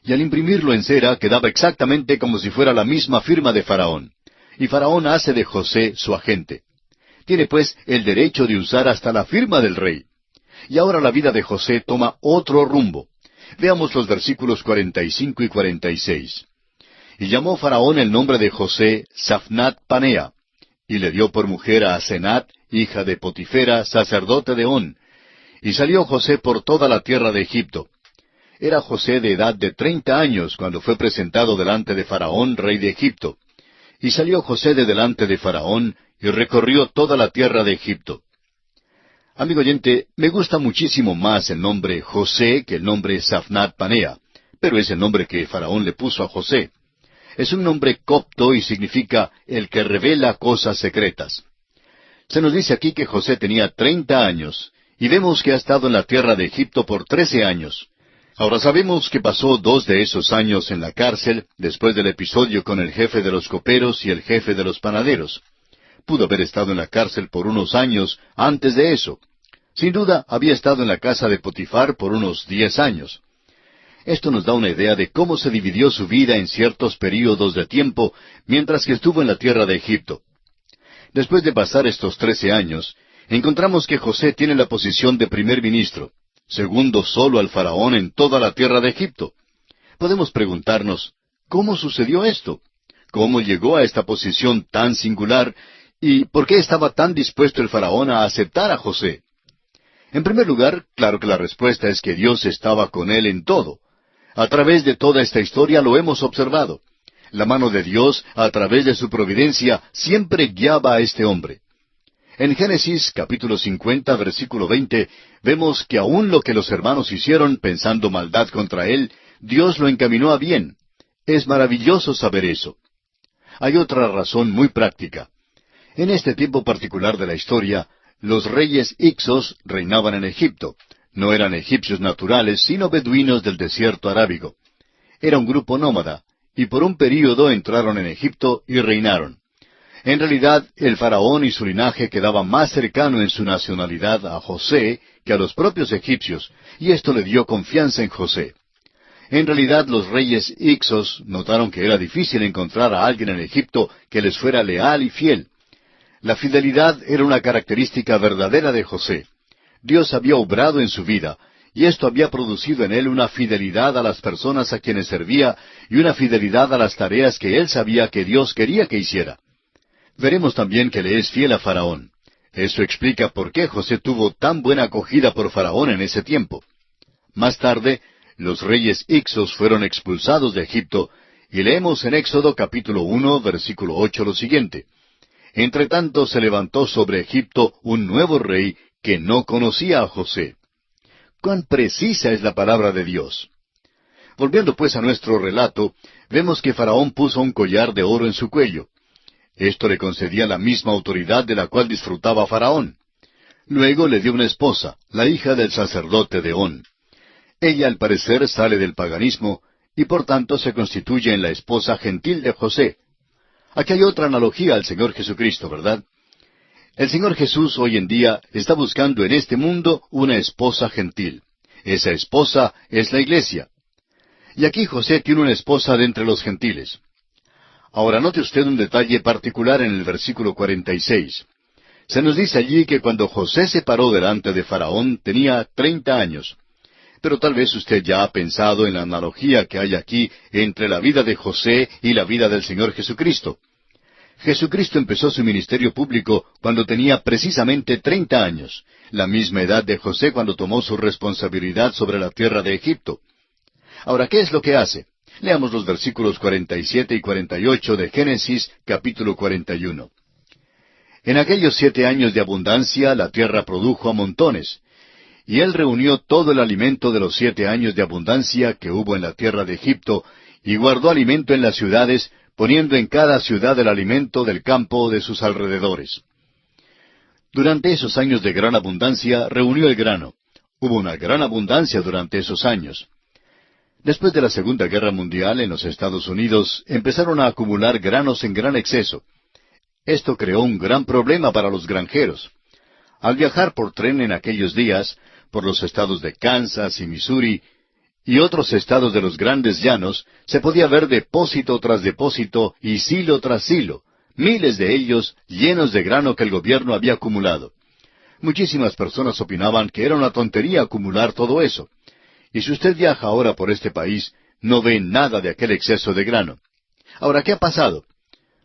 y al imprimirlo en cera quedaba exactamente como si fuera la misma firma de Faraón. Y Faraón hace de José su agente. Tiene pues el derecho de usar hasta la firma del rey. Y ahora la vida de José toma otro rumbo. Veamos los versículos 45 y 46. Y llamó Faraón el nombre de José Safnat Panea, y le dio por mujer a Asenat, hija de Potifera, sacerdote de On. Y salió José por toda la tierra de Egipto. Era José de edad de 30 años cuando fue presentado delante de Faraón, rey de Egipto. Y salió José de delante de Faraón, y recorrió toda la tierra de Egipto. Amigo oyente, me gusta muchísimo más el nombre José que el nombre Safnat Panea, pero es el nombre que Faraón le puso a José. Es un nombre copto y significa el que revela cosas secretas. Se nos dice aquí que José tenía 30 años, y vemos que ha estado en la tierra de Egipto por 13 años. Ahora sabemos que pasó 2 de esos años en la cárcel, después del episodio con el jefe de los coperos y el jefe de los panaderos. Pudo haber estado en la cárcel por unos años antes de eso. Sin duda, había estado en la casa de Potifar por unos 10 años. Esto nos da una idea de cómo se dividió su vida en ciertos períodos de tiempo mientras que estuvo en la tierra de Egipto. Después de pasar estos 13 años, encontramos que José tiene la posición de primer ministro, segundo solo al faraón en toda la tierra de Egipto. Podemos preguntarnos, ¿cómo sucedió esto? ¿Cómo llegó a esta posición tan singular? ¿Y por qué estaba tan dispuesto el faraón a aceptar a José? En primer lugar, claro que la respuesta es que Dios estaba con él en todo. A través de toda esta historia lo hemos observado. La mano de Dios, a través de su providencia, siempre guiaba a este hombre. En Génesis capítulo 50, versículo 20, vemos que aun lo que los hermanos hicieron pensando maldad contra él, Dios lo encaminó a bien. Es maravilloso saber eso. Hay otra razón muy práctica. En este tiempo particular de la historia, los reyes Ixos reinaban en Egipto. No eran egipcios naturales, sino beduinos del desierto arábigo. Era un grupo nómada, y por un período entraron en Egipto y reinaron. En realidad, el faraón y su linaje quedaba más cercano en su nacionalidad a José que a los propios egipcios, y esto le dio confianza en José. En realidad, los reyes Ixos notaron que era difícil encontrar a alguien en Egipto que les fuera leal y fiel. La fidelidad era una característica verdadera de José. Dios había obrado en su vida, y esto había producido en él una fidelidad a las personas a quienes servía y una fidelidad a las tareas que él sabía que Dios quería que hiciera. Veremos también que le es fiel a Faraón. Eso explica por qué José tuvo tan buena acogida por Faraón en ese tiempo. Más tarde, los reyes Ixos fueron expulsados de Egipto, y leemos en Éxodo capítulo 1, versículo 8 lo siguiente. Entretanto se levantó sobre Egipto un nuevo rey que no conocía a José. ¡Cuán precisa es la palabra de Dios! Volviendo pues a nuestro relato, vemos que Faraón puso un collar de oro en su cuello. Esto le concedía la misma autoridad de la cual disfrutaba Faraón. Luego le dio una esposa, la hija del sacerdote de On. Ella al parecer sale del paganismo y por tanto se constituye en la esposa gentil de José. Aquí hay otra analogía al Señor Jesucristo, ¿verdad? El Señor Jesús hoy en día está buscando en este mundo una esposa gentil. Esa esposa es la iglesia. Y aquí José tiene una esposa de entre los gentiles. Ahora note usted un detalle particular en el versículo 46. Se nos dice allí que cuando José se paró delante de Faraón tenía 30 años. Pero tal vez usted ya ha pensado en la analogía que hay aquí entre la vida de José y la vida del Señor Jesucristo. Jesucristo empezó su ministerio público cuando tenía precisamente 30 años, la misma edad de José cuando tomó su responsabilidad sobre la tierra de Egipto. Ahora, ¿qué es lo que hace? Leamos los versículos 47 y 48 de Génesis capítulo 41. En aquellos 7 años de abundancia la tierra produjo a montones, y él reunió todo el alimento de los 7 años de abundancia que hubo en la tierra de Egipto, y guardó alimento en las ciudades, poniendo en cada ciudad el alimento del campo de sus alrededores. Durante esos años de gran abundancia reunió el grano. Hubo una gran abundancia durante esos años. Después de la Segunda Guerra Mundial en los Estados Unidos empezaron a acumular granos en gran exceso. Esto creó un gran problema para los granjeros. Al viajar por tren en aquellos días, por los estados de Kansas y Missouri, y otros estados de los grandes llanos, se podía ver depósito tras depósito y silo tras silo, miles de ellos llenos de grano que el gobierno había acumulado. Muchísimas personas opinaban que era una tontería acumular todo eso. Y si usted viaja ahora por este país, no ve nada de aquel exceso de grano. Ahora, ¿qué ha pasado?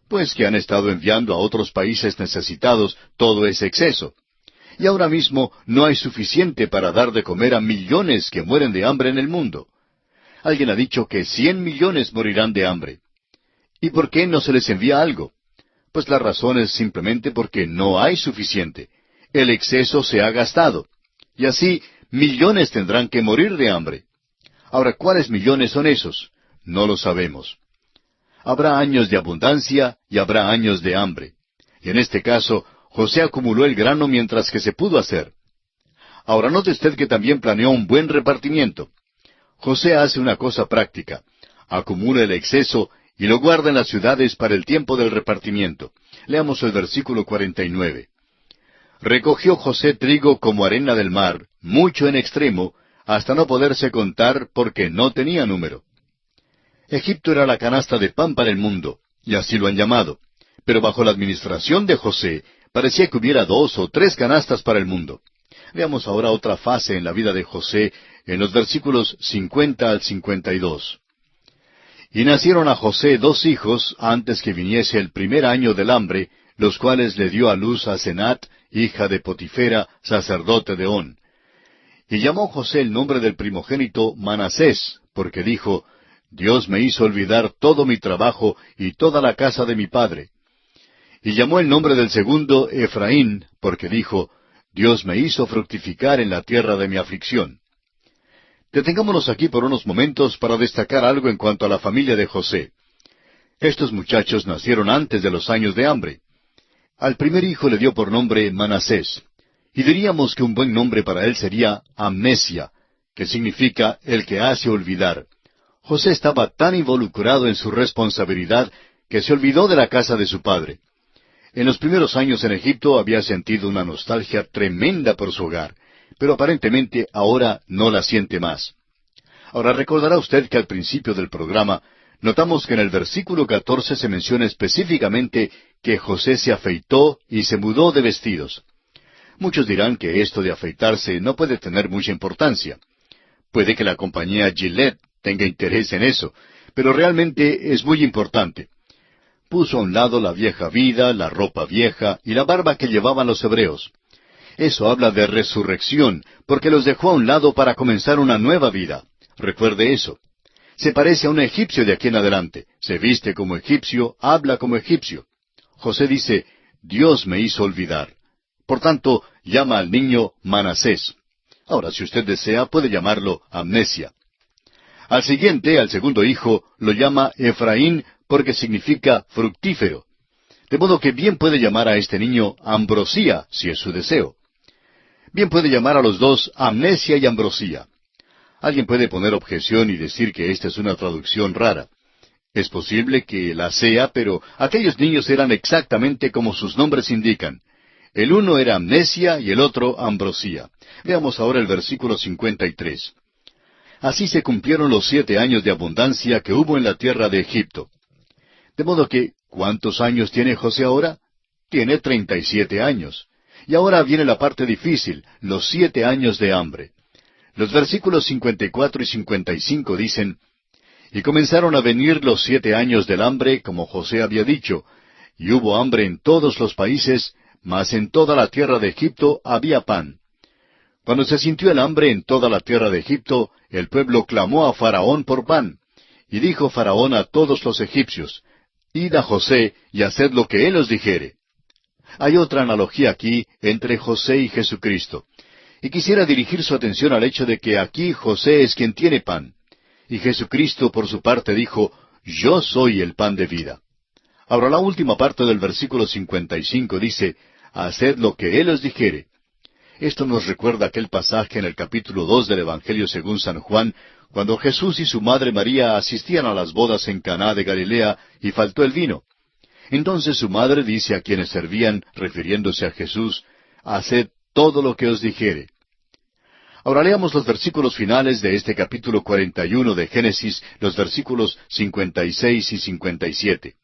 Pues que han estado enviando a otros países necesitados todo ese exceso. Y ahora mismo no hay suficiente para dar de comer a millones que mueren de hambre en el mundo. Alguien ha dicho que 100 millones morirán de hambre. ¿Y por qué no se les envía algo? Pues la razón es simplemente porque no hay suficiente. El exceso se ha gastado. Y así, millones tendrán que morir de hambre. Ahora, ¿cuáles millones son esos? No lo sabemos. Habrá años de abundancia y habrá años de hambre. Y en este caso, José acumuló el grano mientras que se pudo hacer. Ahora note usted que también planeó un buen repartimiento. José hace una cosa práctica. Acumula el exceso y lo guarda en las ciudades para el tiempo del repartimiento. Leamos el versículo 49. Recogió José trigo como arena del mar, mucho en extremo, hasta no poderse contar porque no tenía número. Egipto era la canasta de pan para el mundo, y así lo han llamado. Pero bajo la administración de José, parecía que hubiera 2 o 3 canastas para el mundo. Veamos ahora otra fase en la vida de José, en los versículos 50 al 52. Y nacieron a José 2 hijos antes que viniese el primer año del hambre, los cuales le dio a luz a Senat, hija de Potifera, sacerdote de On. Y llamó José el nombre del primogénito Manasés, porque dijo, Dios me hizo olvidar todo mi trabajo y toda la casa de mi padre. Y llamó el nombre del segundo Efraín, porque dijo, Dios me hizo fructificar en la tierra de mi aflicción. Detengámonos aquí por unos momentos para destacar algo en cuanto a la familia de José. Estos muchachos nacieron antes de los años de hambre. Al primer hijo le dio por nombre Manasés, y diríamos que un buen nombre para él sería Amnesia, que significa el que hace olvidar. José estaba tan involucrado en su responsabilidad que se olvidó de la casa de su padre. En los primeros años en Egipto había sentido una nostalgia tremenda por su hogar, pero aparentemente ahora no la siente más. Ahora recordará usted que al principio del programa notamos que en el versículo 14 se menciona específicamente que José se afeitó y se mudó de vestidos. Muchos dirán que esto de afeitarse no puede tener mucha importancia. Puede que la compañía Gillette tenga interés en eso, pero realmente es muy importante. Puso a un lado la vieja vida, la ropa vieja y la barba que llevaban los hebreos. Eso habla de resurrección, porque los dejó a un lado para comenzar una nueva vida. Recuerde eso. Se parece a un egipcio de aquí en adelante. Se viste como egipcio, habla como egipcio. José dice, Dios me hizo olvidar. Por tanto, llama al niño Manasés. Ahora, si usted desea, puede llamarlo Amnesia. Al siguiente, al segundo hijo, lo llama Efraín porque significa fructífero. De modo que bien puede llamar a este niño Ambrosía, si es su deseo. Bien puede llamar a los dos Amnesia y Ambrosía. Alguien puede poner objeción y decir que esta es una traducción rara. Es posible que la sea, pero aquellos niños eran exactamente como sus nombres indican. El uno era Amnesia y el otro Ambrosía. Veamos ahora el versículo 53. Así se cumplieron los 7 años de abundancia que hubo en la tierra de Egipto. De modo que, ¿cuántos años tiene José ahora? Tiene 37 años. Y ahora viene la parte difícil, los 7 años de hambre. Los versículos 54 y 55 dicen, Y comenzaron a venir los 7 años del hambre, como José había dicho, y hubo hambre en todos los países, mas en toda la tierra de Egipto había pan. Cuando se sintió el hambre en toda la tierra de Egipto, el pueblo clamó a Faraón por pan. Y dijo Faraón a todos los egipcios, Id a José y haced lo que él os dijere. Hay otra analogía aquí entre José y Jesucristo. Y quisiera dirigir su atención al hecho de que aquí José es quien tiene pan. Y Jesucristo por su parte dijo, Yo soy el pan de vida. Ahora la última parte del versículo 55 dice, Haced lo que él os dijere. Esto nos recuerda aquel pasaje en el capítulo 2 del Evangelio según San Juan, cuando Jesús y su madre María asistían a las bodas en Caná de Galilea y faltó el vino. Entonces su madre dice a quienes servían, refiriéndose a Jesús, Haced todo lo que os dijere. Ahora leamos los versículos finales de este capítulo 41 de Génesis, los versículos 56 y 57.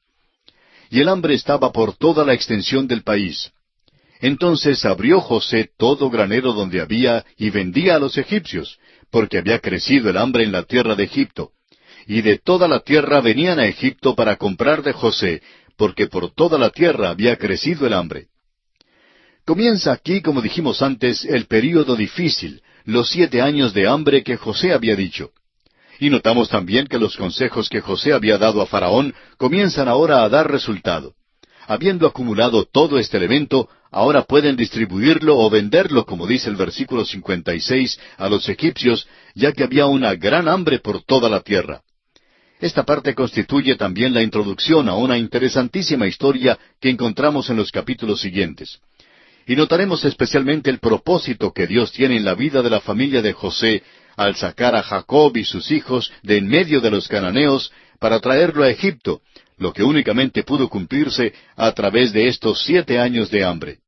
Y el hambre estaba por toda la extensión del país. Entonces abrió José todo granero donde había y vendía a los egipcios, porque había crecido el hambre en la tierra de Egipto. Y de toda la tierra venían a Egipto para comprar de José, porque por toda la tierra había crecido el hambre. Comienza aquí, como dijimos antes, el período difícil, los 7 años de hambre que José había dicho. Y notamos también que los consejos que José había dado a Faraón comienzan ahora a dar resultado. Habiendo acumulado todo este elemento, ahora pueden distribuirlo o venderlo, como dice el versículo 56, a los egipcios, ya que había una gran hambre por toda la tierra. Esta parte constituye también la introducción a una interesantísima historia que encontramos en los capítulos siguientes. Y notaremos especialmente el propósito que Dios tiene en la vida de la familia de José al sacar a Jacob y sus hijos de en medio de los cananeos para traerlo a Egipto, lo que únicamente pudo cumplirse a través de estos 7 años de hambre.